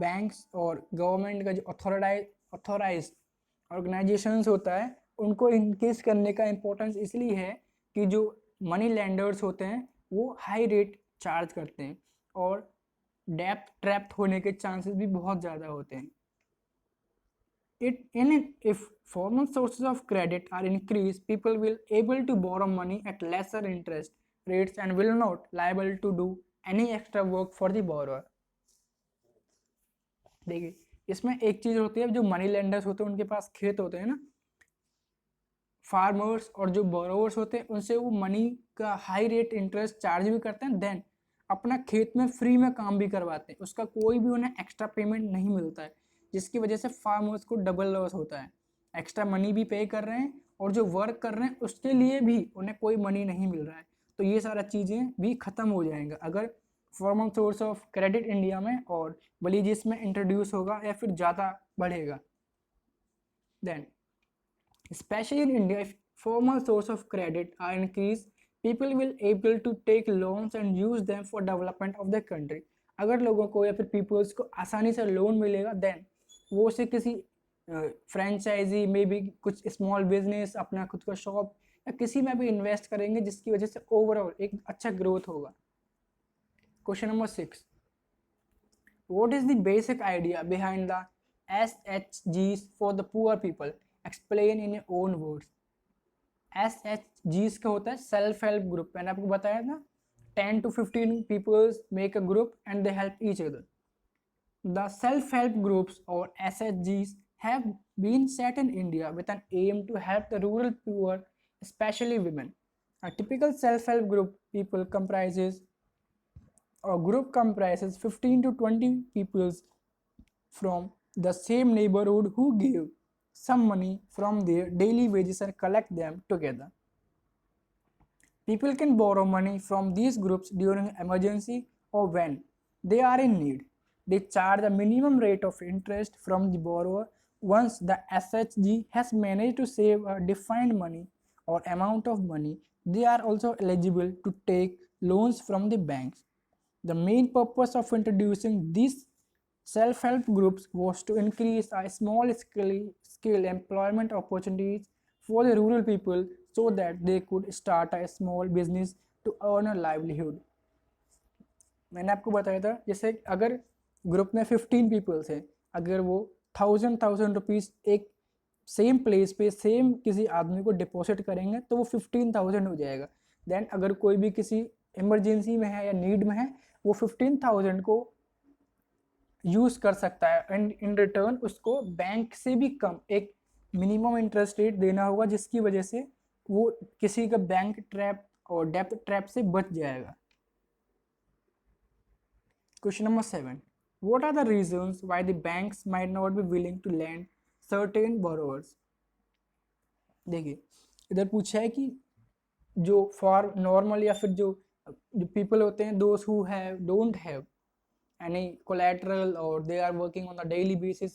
banks और government का जो authorised organisations होता है उनको increase करने का इम्पोर्टेंस इसलिए है कि जो मनी लेंडर्स होते हैं वो हाई रेट चार्ज करते हैं और डेप्थ ट्रैप्ड होने के चांसेस भी बहुत ज़्यादा होते हैं. If formal sources of credit are increased, people will able to borrow money at lesser interest rates and will not liable to do any extra work for the borrower. देखिए इसमें एक चीज होती है, जो मनी लेंडर्स होते हैं उनके पास खेत होते हैं ना, फार्मर्स और जो बोरोवर्स होते हैं उनसे वो मनी का हाई रेट इंटरेस्ट चार्ज भी करते हैं, देन अपना खेत में फ्री में काम भी करवाते हैं, उसका कोई भी उन्हें एक्स्ट्रा पेमेंट नहीं मिलता है, जिसकी वजह से फार्मर्स को डबल लॉस होता है. एक्स्ट्रा मनी भी पे कर रहे हैं और जो वर्क कर रहे हैं उसके लिए भी उन्हें कोई मनी नहीं मिल रहा है. तो ये सारा चीज़ें भी ख़त्म हो जाएंगा अगर formal source of credit India में और बलीजिस में इंट्रोड्यूस होगा या फिर ज़्यादा बढ़ेगा. Then especially in India, if formal source of credit are increased, people will able to take loans and use them for development of the country. अगर लोगों को या फिर पीपल्स को आसानी से लोन मिलेगा देन वो उसे किसी फ्रेंचाइजी में भी कुछ स्मॉल बिजनेस अपना खुद का शॉप या किसी में भी इन्वेस्ट करेंगे जिसकी वजह से ओवरऑल एक अच्छा ग्रोथ होगा. Question number 6. What is the basic idea behind the SHGs for the poor people? Explain in your own words. SHGs का होता है सेल्फ हेल्प ग्रुप. मैंने आपको बताया था 10 to 15 people make a group and they help each other. The self-help groups or SHGs have been set in India with an aim to help the rural poor, especially women. A typical self-help group comprises 15 to 20 people from the same neighborhood who give some money from their daily wages and collect them together. People can borrow money from these groups during emergency or when they are in need. They charge a minimum rate of interest from the borrower. Once the SHG has managed to save a defined money or amount of money, they are also eligible to take loans from the banks. The main purpose of introducing these self-help groups was to increase a small-scale employment opportunities for the rural people so that they could start a small business to earn a livelihood. मैंने आपको बताया था, जैसे अगर group में 15 peoples हैं, अगर वो 1000 रुपीज़ एक सेम प्लेस पे सेम किसी आदमी को डिपॉजिट करेंगे तो वो 15,000 हो जाएगा। देन अगर कोई भी किसी इमरजेंसी में है या नीड में है, वो 15,000 को यूज़ कर सकता है एंड इन रिटर्न उसको बैंक से भी कम एक मिनिमम इंटरेस्ट रेट देना होगा, जिसकी वजह से वो किसी का बैंक ट्रैप और डेप्थ ट्रैप से बच जाएगा। Question number 7. What are the reasons why the banks might not be willing to lend certain borrowers? देखिए, इधर पूछा है कि जो फॉर नॉर्मल या फिर जो पीपल होते हैं, those who have don't have any collateral or they are working on the daily basis,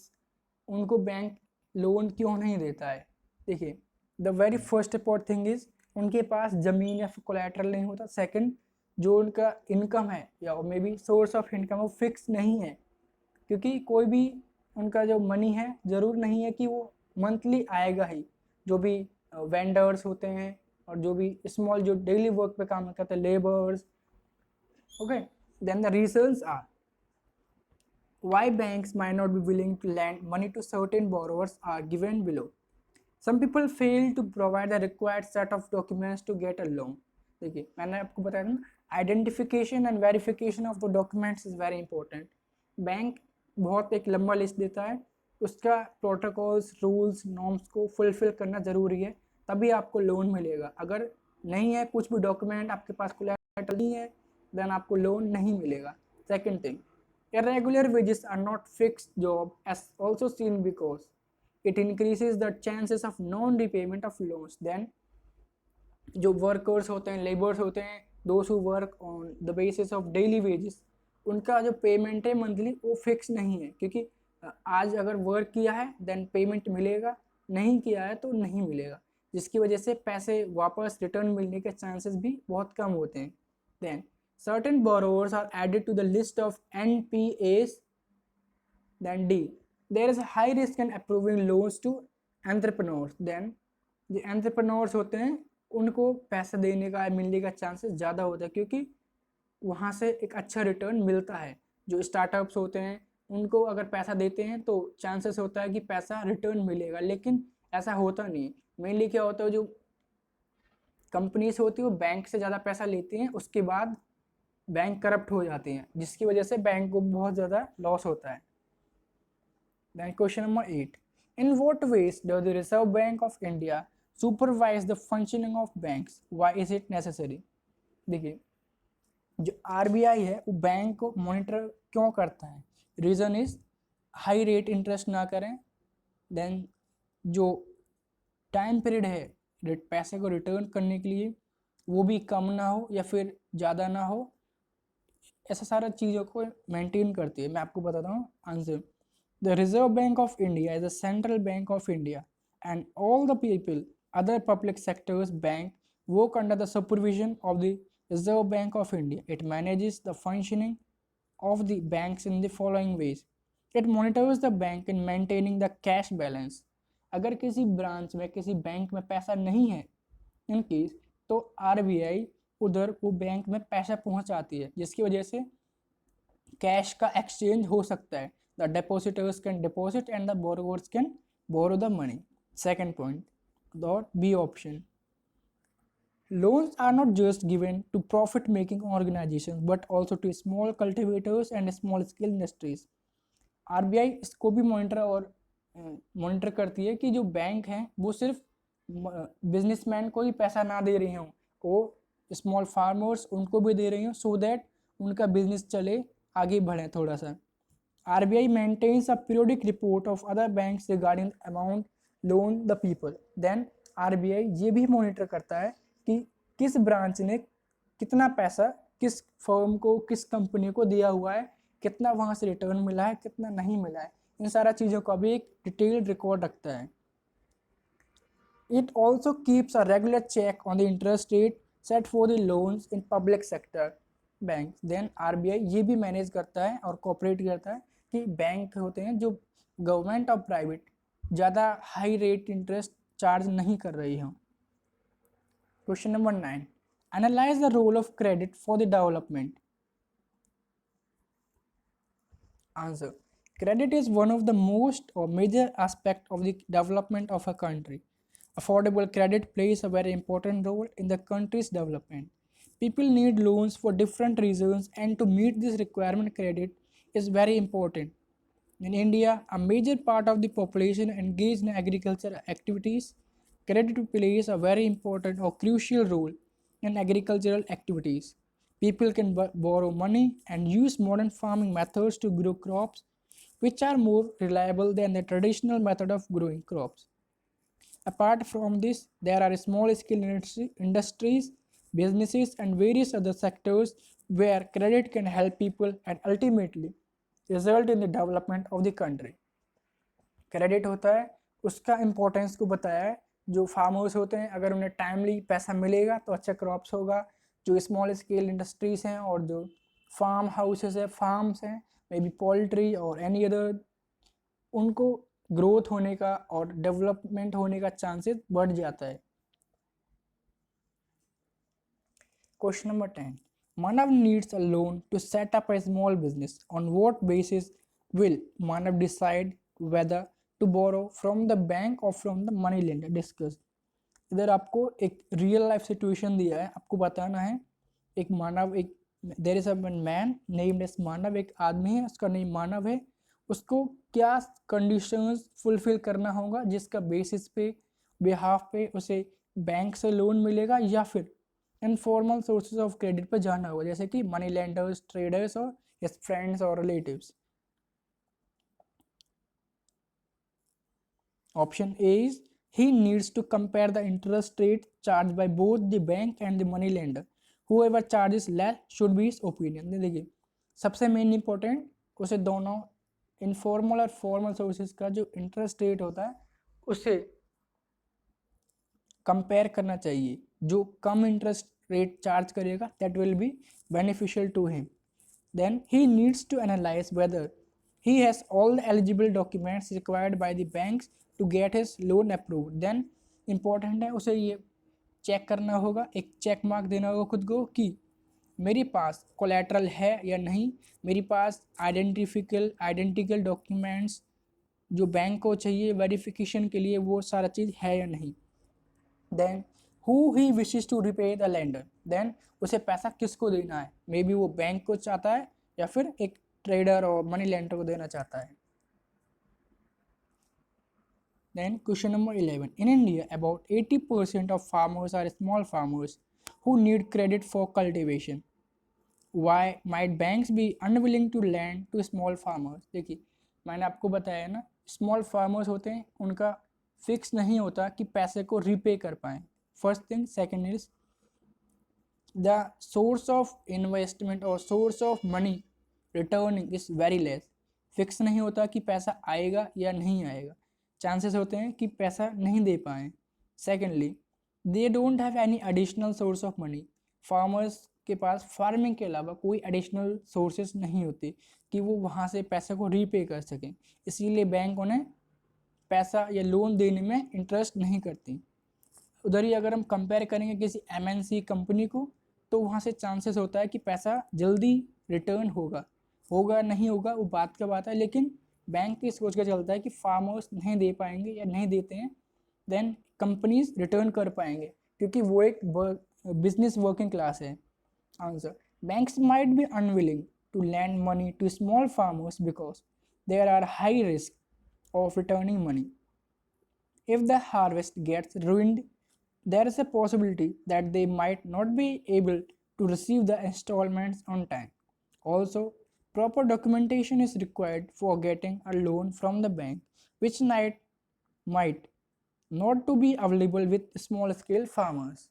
उनको बैंक लोन क्यों नहीं देता है। देखिए, the very first important thing is उनके पास ज़मीन या फिर कोलैटरल नहीं होता। सेकंड, जो उनका इनकम है या may be source of income वो फिक्स नहीं है, क्योंकि कोई भी उनका जो मनी है ज़रूर नहीं है कि वो मंथली आएगा ही। जो भी वेंडर्स होते हैं और जो भी स्मॉल जो डेली वर्क पे काम करते हैं, labours, okay. Then the reasons are why banks might not be willing to lend money to certain borrowers are given below. Some people fail to provide the required set of documents to get a loan. देखिए, मैंने आपको बताया ना, identification and verification of the documents is very important. Bank बहुत एक लंबा list देता है, उसका प्रोटोकॉल्स, रूल्स, नॉर्म्स को फुलफिल करना ज़रूरी है, तभी आपको लोन मिलेगा। अगर नहीं है कुछ भी डॉक्यूमेंट, आपके पास कोलैटरल नहीं है, देन आपको लोन नहीं मिलेगा। Second thing, irregular wages are not fixed job as also seen because it increases the chances of non-repayment of loans. Then जो वर्कर्स होते हैं, लेबर्स होते हैं, those who work on the basis of daily wages, उनका जो payment है monthly वो fix नहीं है, क्योंकि आज अगर वर्क किया है देन पेमेंट मिलेगा, नहीं किया है तो नहीं मिलेगा, जिसकी वजह से पैसे वापस रिटर्न मिलने के चांसेस भी बहुत कम होते हैं। Then certain borrowers are added to the list of NPAs. Then D, there is a high risk in approving loans to entrepreneurs. Then जो एंटरप्रेन्योर्स होते हैं उनको पैसा देने का मिलने का चांसेस ज़्यादा होता है, क्योंकि वहाँ से एक अच्छा रिटर्न मिलता है। जो स्टार्टअप्स होते हैं उनको अगर पैसा देते हैं तो चांसेस होता है कि पैसा रिटर्न मिलेगा, लेकिन ऐसा होता नहीं। मेनली क्या होता है, जो कंपनीज होती है वो बैंक से ज़्यादा पैसा लेती हैं, उसके बाद बैंक करप्ट हो जाते हैं, जिसकी वजह से बैंक को बहुत ज़्यादा लॉस होता है। Then question number 8. In what ways does the Reserve Bank of India supervise the functioning of banks? Why is it necessary? देखिए, जो आरबीआई है वो बैंक को मॉनिटर क्यों करता है? Reason is high rate interest ना करें, देन जो टाइम पीरियड है पैसे को रिटर्न करने के लिए वो भी कम ना हो या फिर ज़्यादा ना हो, ऐसा सारा चीज़ों को मेंटेन करती है। मैं आपको बताता हूँ answer. The reserve bank of India is the central bank of India and all the people other public sectors bank work under the supervision of the reserve bank of India. It manages the functioning of the banks in the following ways. It monitors the bank in maintaining the cash balance. अगर किसी branch में किसी bank में पैसा नहीं है in case, तो RBI उधर वो बैंक में पैसा पहुंचाती है, जिसकी वजह से कैश का एक्सचेंज हो सकता है. The depositors can deposit and the borrowers can borrow the money. Second point, dot B option. Loans are not just given to profit-making organizations but also to small cultivators and small-scale industries. RBI इसको भी monitor करती है कि जो bank हैं वो सिर्फ businessman को ही पैसा ना दे रही हों, वो स्मॉल फार्मर्स उनको भी दे रही हों, सो दैट उनका बिजनेस चले, आगे बढ़े थोड़ा सा. RBI maintains a periodic report of other banks regarding amount loan the people. Then RBI ये भी मॉनिटर करता है कि किस ब्रांच ने कितना पैसा किस फर्म को, किस कंपनी को दिया हुआ है, कितना वहाँ से रिटर्न मिला है, कितना नहीं मिला है, इन सारा चीज़ों का भी एक डिटेल्ड रिकॉर्ड रखता है. It also keeps a regular check on the interest rate set for the loans in public sector bank. Then RBI ये भी मैनेज करता है और कोऑपरेट करता है कि बैंक होते हैं जो गवर्नमेंट और प्राइवेट ज़्यादा हाई रेट इंटरेस्ट चार्ज नहीं कर रही हों. Question number 9. Analyze the role of credit for the development. Answer. Credit is one of the most or major aspect of the development of a country. Affordable credit plays a very important role in the country's development. People need loans for different reasons, and to meet this requirement, credit is very important. In India, a major part of the population engaged in agricultural activities. Credit plays a very important or crucial role in agricultural activities. People can borrow money and use modern farming methods to grow crops which are more reliable than the traditional method of growing crops. Apart from this, there are small scale industries, businesses, and various other sectors where credit can help people and ultimately result in the development of the country. Credit होता है, उसका importance को बताया है। जो farmers होते हैं, अगर उन्हें टाइमली पैसा मिलेगा तो अच्छा क्रॉप्स होगा। जो स्मॉल स्केल इंडस्ट्रीज हैं और जो फार्म हाउसेस है, फार्म्स हैं, मे बी पोल्ट्री और एनी अदर, उनको ग्रोथ होने का और डेवलपमेंट होने का चांसेस बढ़ जाता है। Question number 10. Manav needs a loan to set up a small business. On what basis will Manav decide whether to borrow from the bank or from the money lender? Discuss. इधर आपको एक real life situation दिया है, आपको बताना है। एक मानव, एक there is a man named as Manav, एक आदमी है, उसका नेम मानव है। उसको क्या कंडीशंस फुलफिल करना होगा जिसका बेसिस पे, बिहाफ पे उसे बैंक से लोन मिलेगा या फिर इनफॉर्मल सोर्सेज ऑफ क्रेडिट पर जाना होगा, जैसे कि मनी लेंडर्स, ट्रेडर्स और हिज फ्रेंड्स और relatives. Option A is he needs to compare the interest rate charged by both the bank and the money lender. Whoever charges less should be his opinion. देखिए सबसे main important, उसे दोनों informal और formal sources का जो interest rate होता है उसे कंपेयर करना चाहिए। जो कम इंटरेस्ट रेट चार्ज करेगा that will be beneficial to him. Then he needs to analyze whether he has all the eligible documents required by the banks to get his loan approved. Then important है उसे ये check करना होगा, एक check mark देना होगा खुद को कि मेरे पास कोलेट्रल है या नहीं, मेरे पास आइडेंटिकल डॉक्यूमेंट्स जो बैंक को चाहिए वेरिफिकेशन के लिए वो सारा चीज़ है या नहीं. Then who he wishes to repay the lender. Then उसे पैसा किसको देना है, मे बी वो बैंक को चाहता है या फिर एक ट्रेडर और मनी लेंडर को देना चाहता है. Then question number 11. In India, about 80% of farmers are small farmers who need credit for cultivation. Why might banks be unwilling to lend to small farmers? देखिए मैंने आपको बताया ना, स्मॉल फार्मर्स होते हैं, उनका फिक्स नहीं होता कि पैसे को रीपे कर पाएँ. First thing. Second is the source of investment or source of money returning is very less. Fix नहीं होता कि पैसा आएगा या नहीं आएगा, चांसेस होते हैं कि पैसा नहीं दे पाएँ. Secondly they don't have any additional source of money. Farmers के पास फार्मिंग के अलावा कोई एडिशनल सोर्सेज नहीं होते कि वो वहाँ से पैसे को रीपे कर सकें, इसीलिए बैंक उन्हें पैसा या लोन देने में इंटरेस्ट नहीं करती. उधर ही अगर हम कंपेयर करेंगे किसी MNC कंपनी को, तो वहाँ से चांसेस होता है कि पैसा जल्दी रिटर्न होगा नहीं होगा वो बात का बात है, लेकिन बैंक की सोच का चलता है कि फार्मर्स नहीं दे पाएंगे या नहीं देते हैं, देन कंपनीज रिटर्न कर पाएंगे क्योंकि वो एक बिजनेस वर्किंग क्लास है. Answer. Banks might be unwilling to lend money to small farmers because there are high risk of returning money. If the harvest gets ruined, there is a possibility that they might not be able to receive the installments on time. Also, proper documentation is required for getting a loan from the bank, which might not to be available with small scale farmers.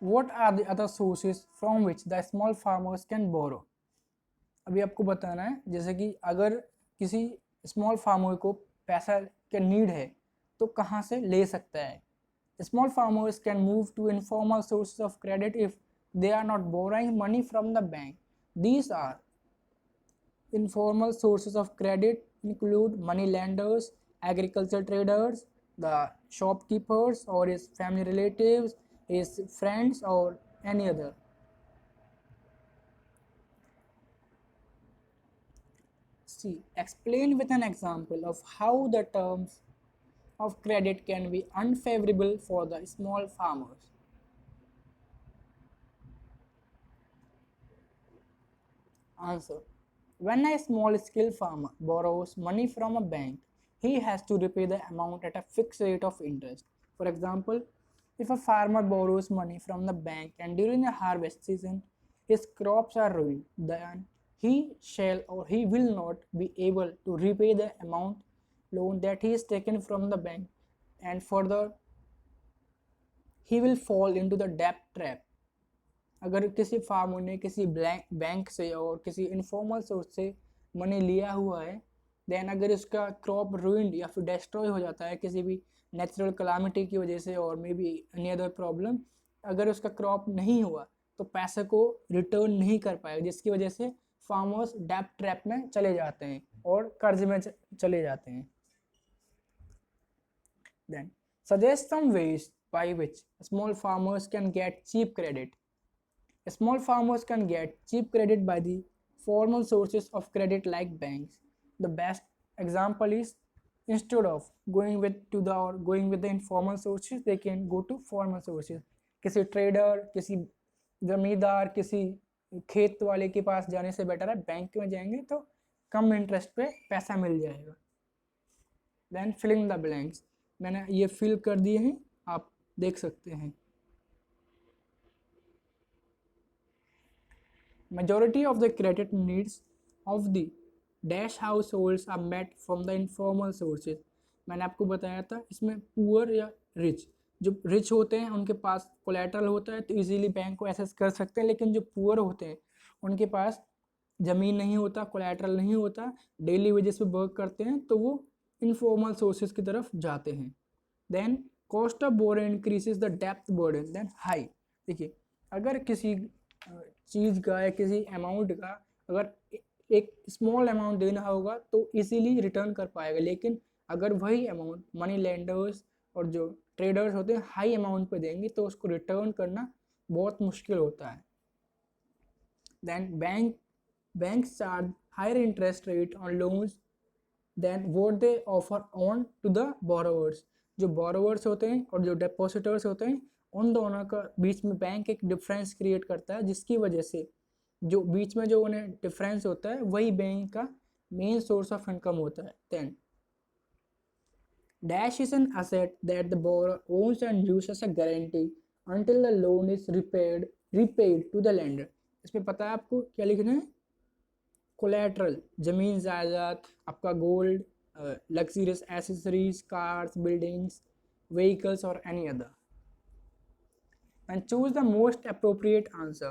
What are the other sources from which the small farmers can borrow? अभी आपको बताना है, जैसे कि अगर किसी small farmer को पैसा का नीड है तो कहाँ से ले सकता है. Small farmers can move to informal sources of credit if they are not borrowing money from the bank. These are informal sources of credit include money lenders, agricultural traders, the shopkeepers or his family relatives, his friends or any other. See, explain with an example of how the terms of credit can be unfavorable for the small farmers. Answer. When a small scale farmer borrows money from a bank, he has to repay the amount at a fixed rate of interest. For example, if a farmer borrows money from the bank and during the harvest season his crops are ruined, then he shall or he will not be able to repay the amount loan that he has taken from the bank, and further he will fall into the debt trap. अगर किसी farmer ने किसी bank से और किसी informal source से money लिया हुआ है, देन अगर उसका क्रॉप रूइंड या फिर डिस्ट्रॉय हो जाता है किसी भी नेचुरल कलामिटी की वजह से और may be any other problem, अगर उसका क्रॉप नहीं हुआ तो पैसे को रिटर्न नहीं कर पाएगा, जिसकी वजह से फार्मर्स डेब्ट ट्रैप में चले जाते हैं और कर्ज में चले जाते हैं. Then suggest some ways by which small farmers can get cheap credit. Small farmers can get cheap credit by the formal sources of credit like banks. The best example is, instead of going with the informal sources, they can go to formal sources. किसी trader, किसी जमींदार, किसी खेत वाले के पास जाने से better है बैंक में जाएंगे तो कम इंटरेस्ट पे पैसा मिल जाएगा. देन फिलिंग द ब्लैंक्स, मैंने ये फिल कर दिए हैं, आप देख सकते हैं. Majority of the credit needs of the dash households are met from the informal sources. मैंने आपको बताया था इसमें पुअर या रिच, जो रिच होते हैं उनके पास कोलेटरल होता है तो इजीली बैंक को एक्सेस कर सकते हैं, लेकिन जो पुअर होते हैं उनके पास ज़मीन नहीं होता, कोलेटरल नहीं होता, डेली वेजेस पे वर्क करते हैं, तो वो इनफॉर्मल सोर्सेज की तरफ जाते हैं. Then cost of borrow increases the डेप्थ बर्डन देन हाई. देखिए, अगर किसी चीज़ का या किसी अमाउंट का अगर एक स्मॉल अमाउंट देना होगा तो इजीली रिटर्न कर पाएगा, लेकिन अगर वही अमाउंट मनी लेंडर्स और जो ट्रेडर्स होते हैं हाई अमाउंट पे देंगे तो उसको रिटर्न करना बहुत मुश्किल होता है. Then banks charge higher interest rate on loans then what they offer on to the borrowers. जो बोरोवर्स होते हैं और जो डिपॉजिटर्स होते हैं उन दोनों का बीच में बैंक एक डिफरेंस क्रिएट करता है, जिसकी वजह से जो बीच में जो उन्हें डिफरेंस होता है वही बैंक का मेन सोर्स ऑफ इनकम होता है. Then dash is an asset that the borrower owns and use as a guarantee until the loan is repaid to the lender. इसमें पता है आपको क्या लिखना है? कोलेट्रल, जमीन जायदाद, आपका gold, luxurious accessories, cars, buildings, vehicles or any other. And choose the most appropriate answer.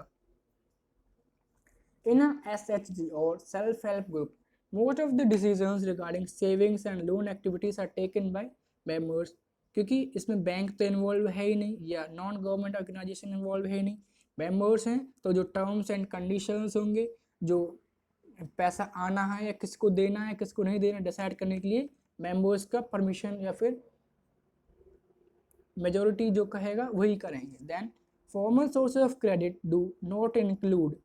In a SHG or self-help group, most of the decisions regarding savings and loan activities are taken by members. क्योंकि इसमें bank तो involve है ही नहीं या non government organisation involve है ही नहीं, members हैं, तो जो टर्म्स एंड कंडीशंस होंगे, जो पैसा आना है या किसको देना है किसको नहीं देना डिसाइड करने के लिए मेंबर्स का परमिशन या फिर मेजोरिटी जो कहेगा वही करेंगे. Then formal sources of credit do not include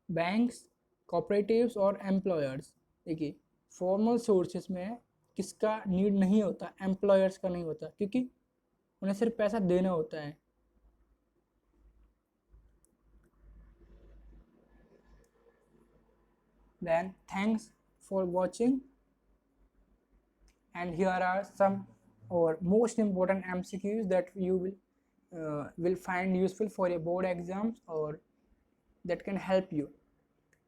banks, cooperatives और एम्प्लॉयर्स. देखिए, फॉर्मल सोर्सेज में किसका नीड नहीं होता? एम्प्लॉयर्स का नहीं होता, क्योंकि उन्हें सिर्फ पैसा देना होता है. Then thanks for watching, and here are some or most important MCQs that you will find useful for your board exams or that can help you.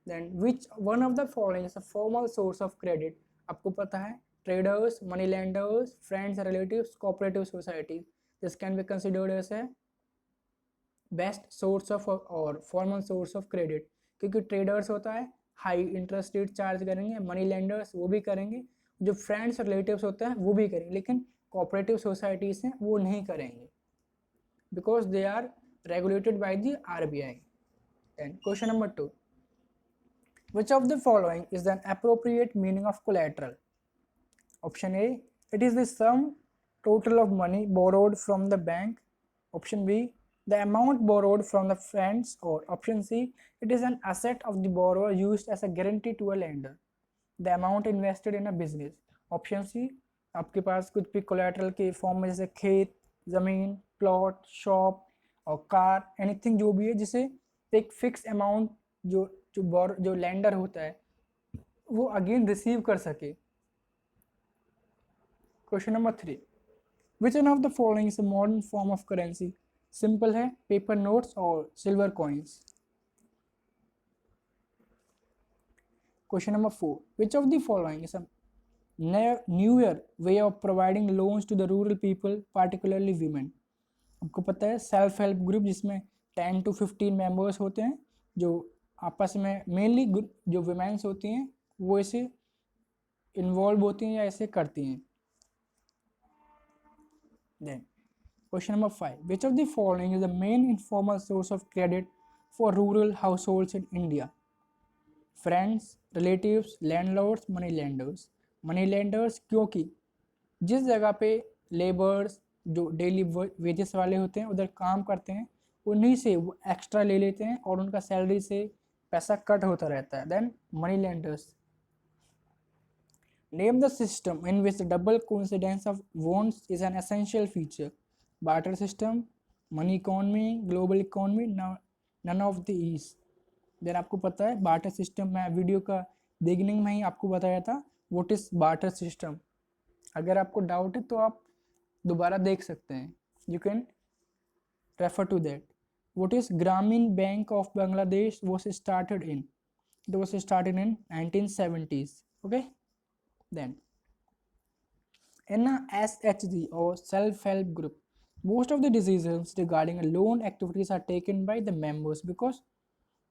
Then which one of the following is a formal source of credit? आपको पता है, traders, money lenders, friends, relatives, cooperative societies. This can be considered as a best source of or formal source of credit, क्योंकि traders होता है high interest rate charge करेंगे, money lenders वो भी करेंगे, जो फ्रेंड्स और रिलेटिव्स होते हैं वो भी करेंगे, लेकिन कोऑपरेटिव सोसाइटीज़ हैं वो नहीं करेंगे because they are regulated by the RBI. Then question number 2. Which of the following is the appropriate meaning of collateral? Option A, it is the sum total of money borrowed from the bank. Option B, the amount borrowed from the friends. Or option C, it is an asset of the borrower used as a guarantee to a lender. The amount invested in a business. Option C, आपके पास कुछ भी collateral के form में, जैसे खेत, ज़मीन, plot, shop और कार, एनीथिंग जो भी है, जिसे एक फिक्स अमाउंट जो लैंडर होता है वो अगेन रिसीव कर सके। Question number 3, which one of the following is a modern form of currency? Simple है, पेपर नोट्स और silver coins. Question number 4, which of the following is a newer way of providing loans to the rural people, particularly women? आपको पता है self help group जिसमें 10 to 15 members होते हैं, जो आपस में मेनली जो वुमेन्स होती हैं वो इसे इन्वॉल्व होती हैं या ऐसे करती हैं। Then question number 5, which of the following is the main informal source of credit for rural households in India? Friends, relatives, landlords, money lenders. Money lenders क्योंकि जिस जगह पे लेबर्स जो डेली वेजेस वाले होते हैं उधर काम करते हैं, उन्हीं से वो एक्स्ट्रा ले लेते हैं और उनका सैलरी से पैसा कट होता रहता है। Then money lenders. Name the system in which double coincidence of wants is an essential feature? Barter system, money economy, global economy, none of the these. Then आपको पता है बार्टर सिस्टम, मैं video का beginning में ही आपको बताया था व्हाट इज बार्टर सिस्टम। अगर आपको डाउट है तो आप दोबारा देख सकते हैं, you can refer to that. What is Grameen Bank of Bangladesh was started in? It was started in 1970s. Okay, then in a SHG or self-help group, most of the decisions regarding loan activities are taken by the members because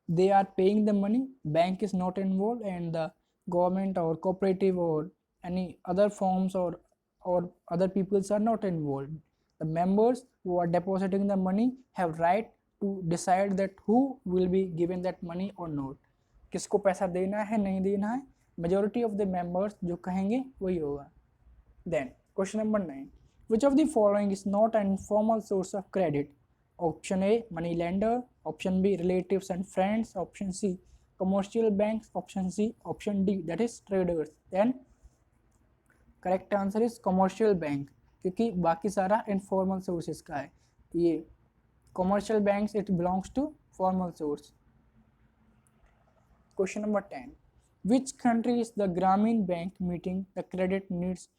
they are paying the money, bank is not involved, and the government or cooperative or any other forms or other peoples are not involved. The members who are depositing the money have right to decide that who will be given that money or not, किसको पैसा देना है नहीं देना है, majority of the members जो कहेंगे वही होगा। Then question number 9, which of the following is not an informal source of credit? Option A, money lender. Option B, relatives and friends. Option C, commercial banks. Option C, option D, that is traders. Then correct answer is commercial bank, क्योंकि बाकी सारा informal sources का है। ये commercial banks, it belongs to formal source. Question number 10, which country is the Grameen Bank meeting the credit needs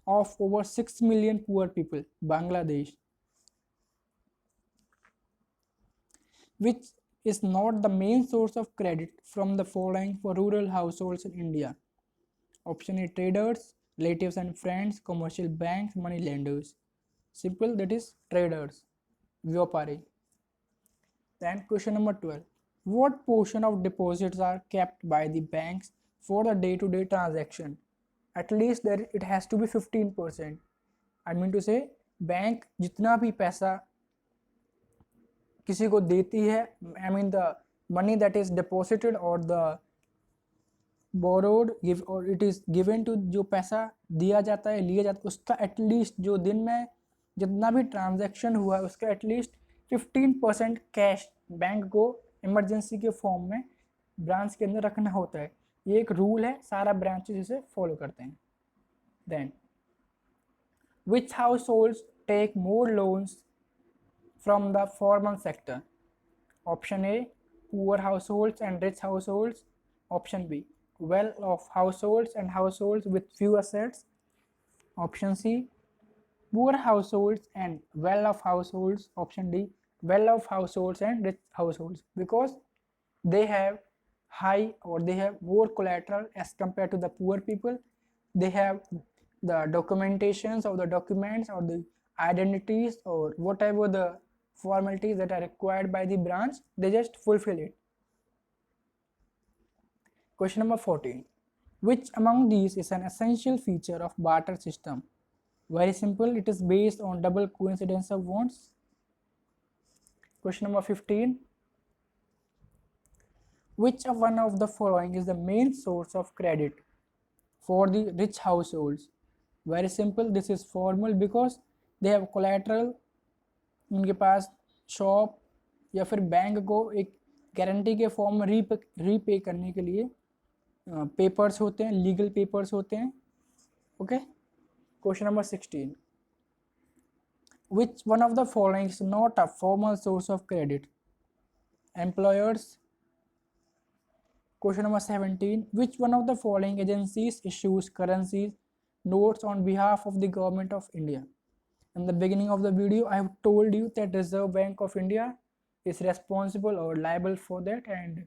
of over 6 million poor people? Bangladesh. Which is not the main source of credit from the following for rural households in India? Option A, traders, relatives and friends, commercial banks, money lenders. Simple, that is traders, vyapari. Then question number 12, what portion of deposits are kept by the banks for the day-to-day transaction? At least there it has to be 15%. I mean to say, bank जितना भी पैसा किसी को देती है, I mean the money that is deposited or the borrowed give or it is given to, जो पैसा दिया जाता है लिया जाता है, उसका एटलीस्ट जो दिन में जितना भी ट्रांजैक्शन हुआ है उसका एटलीस्ट 15% कैश बैंक को इमरजेंसी के फॉर्म में ब्रांच के अंदर रखना होता है। ये एक रूल है, सारा ब्रांचेस इसे फॉलो करते हैं। Then which households take more loans from the formal sector? Option A, poor households and rich households. Option B, well-off households and households with few assets. Option C, poor households and well-off households. Option D, well-off households and rich households, because they have high or they have more collateral as compared to the poor people. They have the documentations or the documents or the identities or whatever the formalities that are required by the branch, they just fulfill it. Question number 14, which among these is an essential feature of barter system? Very simple, it is based on double coincidence of wants. Question number 15, which of one of the following is the main source of credit for the rich households? Very simple, this is formal because they have collateral, उनके पास shop या फिर bank को एक guarantee के form में repay करने के लिए पेपर्स होते हैं, लीगल पेपर्स होते हैं। Okay, question number 16, which one of the following is not a formal source of credit? Employers. Question number 17, which one of the following agencies issues currencies notes on behalf of the government of India? In the beginning of the video, I have told you that Reserve Bank of India is responsible or liable for that, and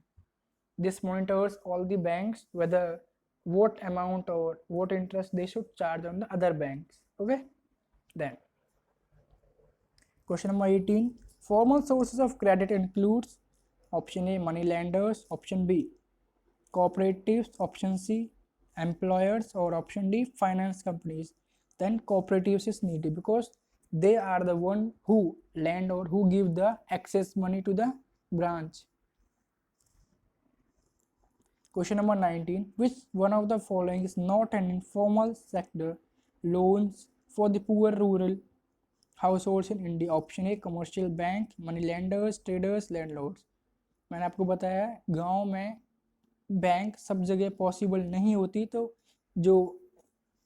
this monitors all the banks whether what amount or what interest they should charge on the other banks. Okay, then question number 18, formal sources of credit includes option A money lenders, option B cooperatives, option C employers, or option D finance companies. Then cooperatives is needed because they are the one who lend or who give the excess money to the branch. Question number 19, which one of the following is not an informal sector loans for the poor rural households in India? Option A commercial bank, money lenders, traders, landlords. मैंने आपको बताया गांव में bank सब जगह possible नहीं होती, तो जो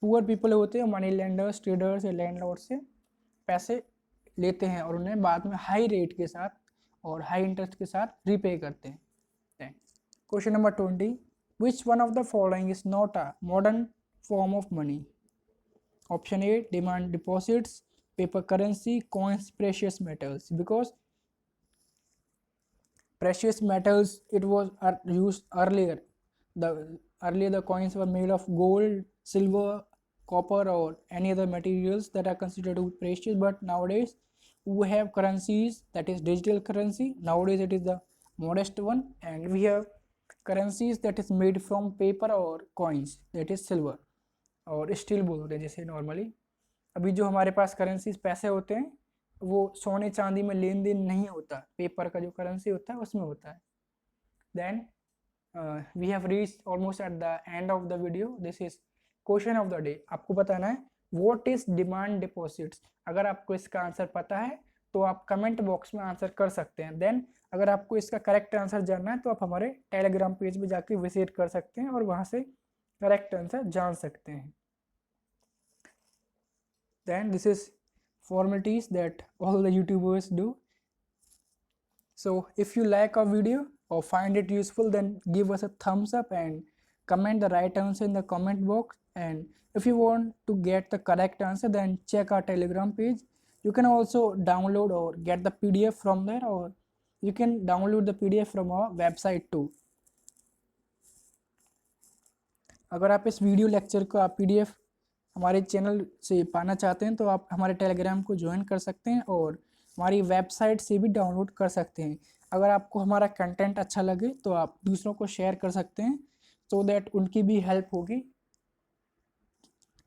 पुअर पीपल होते हैं मनी लेंडर्स, ट्रेडर्स या लैंडलॉर्ड से पैसे लेते हैं और उन्हें बाद में हाई रेट के साथ और हाई इंटरेस्ट के साथ रीपे करते हैं। Question number 20, which one of the following is not a modern form of money? Option A demand deposits, paper currency, coins, precious metals. Because precious metals it was used earlier. The coins were made of gold, silver, copper, or any other materials that are considered to be precious. But nowadays we have currencies, that is digital currency. Nowadays it is the modest one, and we have currencies that is made from paper or coins, that is silver और steel बोलते हैं जैसे normally. अभी जो हमारे पास currencies पैसे होते हैं वो सोने चांदी में लेन देन नहीं होता, पेपर का जो करेंसी होता है उसमें होता है। Then we have reached almost at the end of the video. This is question of the day. आपको बताना है व्हाट इज डिमांड डिपॉजिट्स। अगर आपको इसका आंसर पता है तो आप कमेंट बॉक्स में आंसर कर सकते हैं। देन अगर आपको इसका करेक्ट आंसर जानना है तो आप हमारे टेलीग्राम पेज पे जाके विजिट कर सकते हैं और वहाँ से करेक्ट आंसर जान सकते हैं। Then this is formalities that all the YouTubers do. So if you like our video or find it useful, then give us a thumbs up and comment the right answer in the comment box. And if you want to get the correct answer, then check our Telegram page. You can also download or get the PDF from there, or you can download the PDF from our website too. अगर आप इस video lecture का PDF हमारे channel से पाना चाहते हैं तो आप हमारे टेलीग्राम को ज्वाइन कर सकते हैं और हमारी वेबसाइट से भी डाउनलोड कर सकते हैं। अगर आपको हमारा कंटेंट अच्छा लगे तो आप दूसरों को शेयर कर सकते हैं सो दैट उनकी भी हेल्प होगी।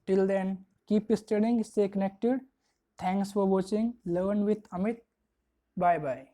Till then keep studying, stay connected. Thanks for watching learn with Amit. Bye bye.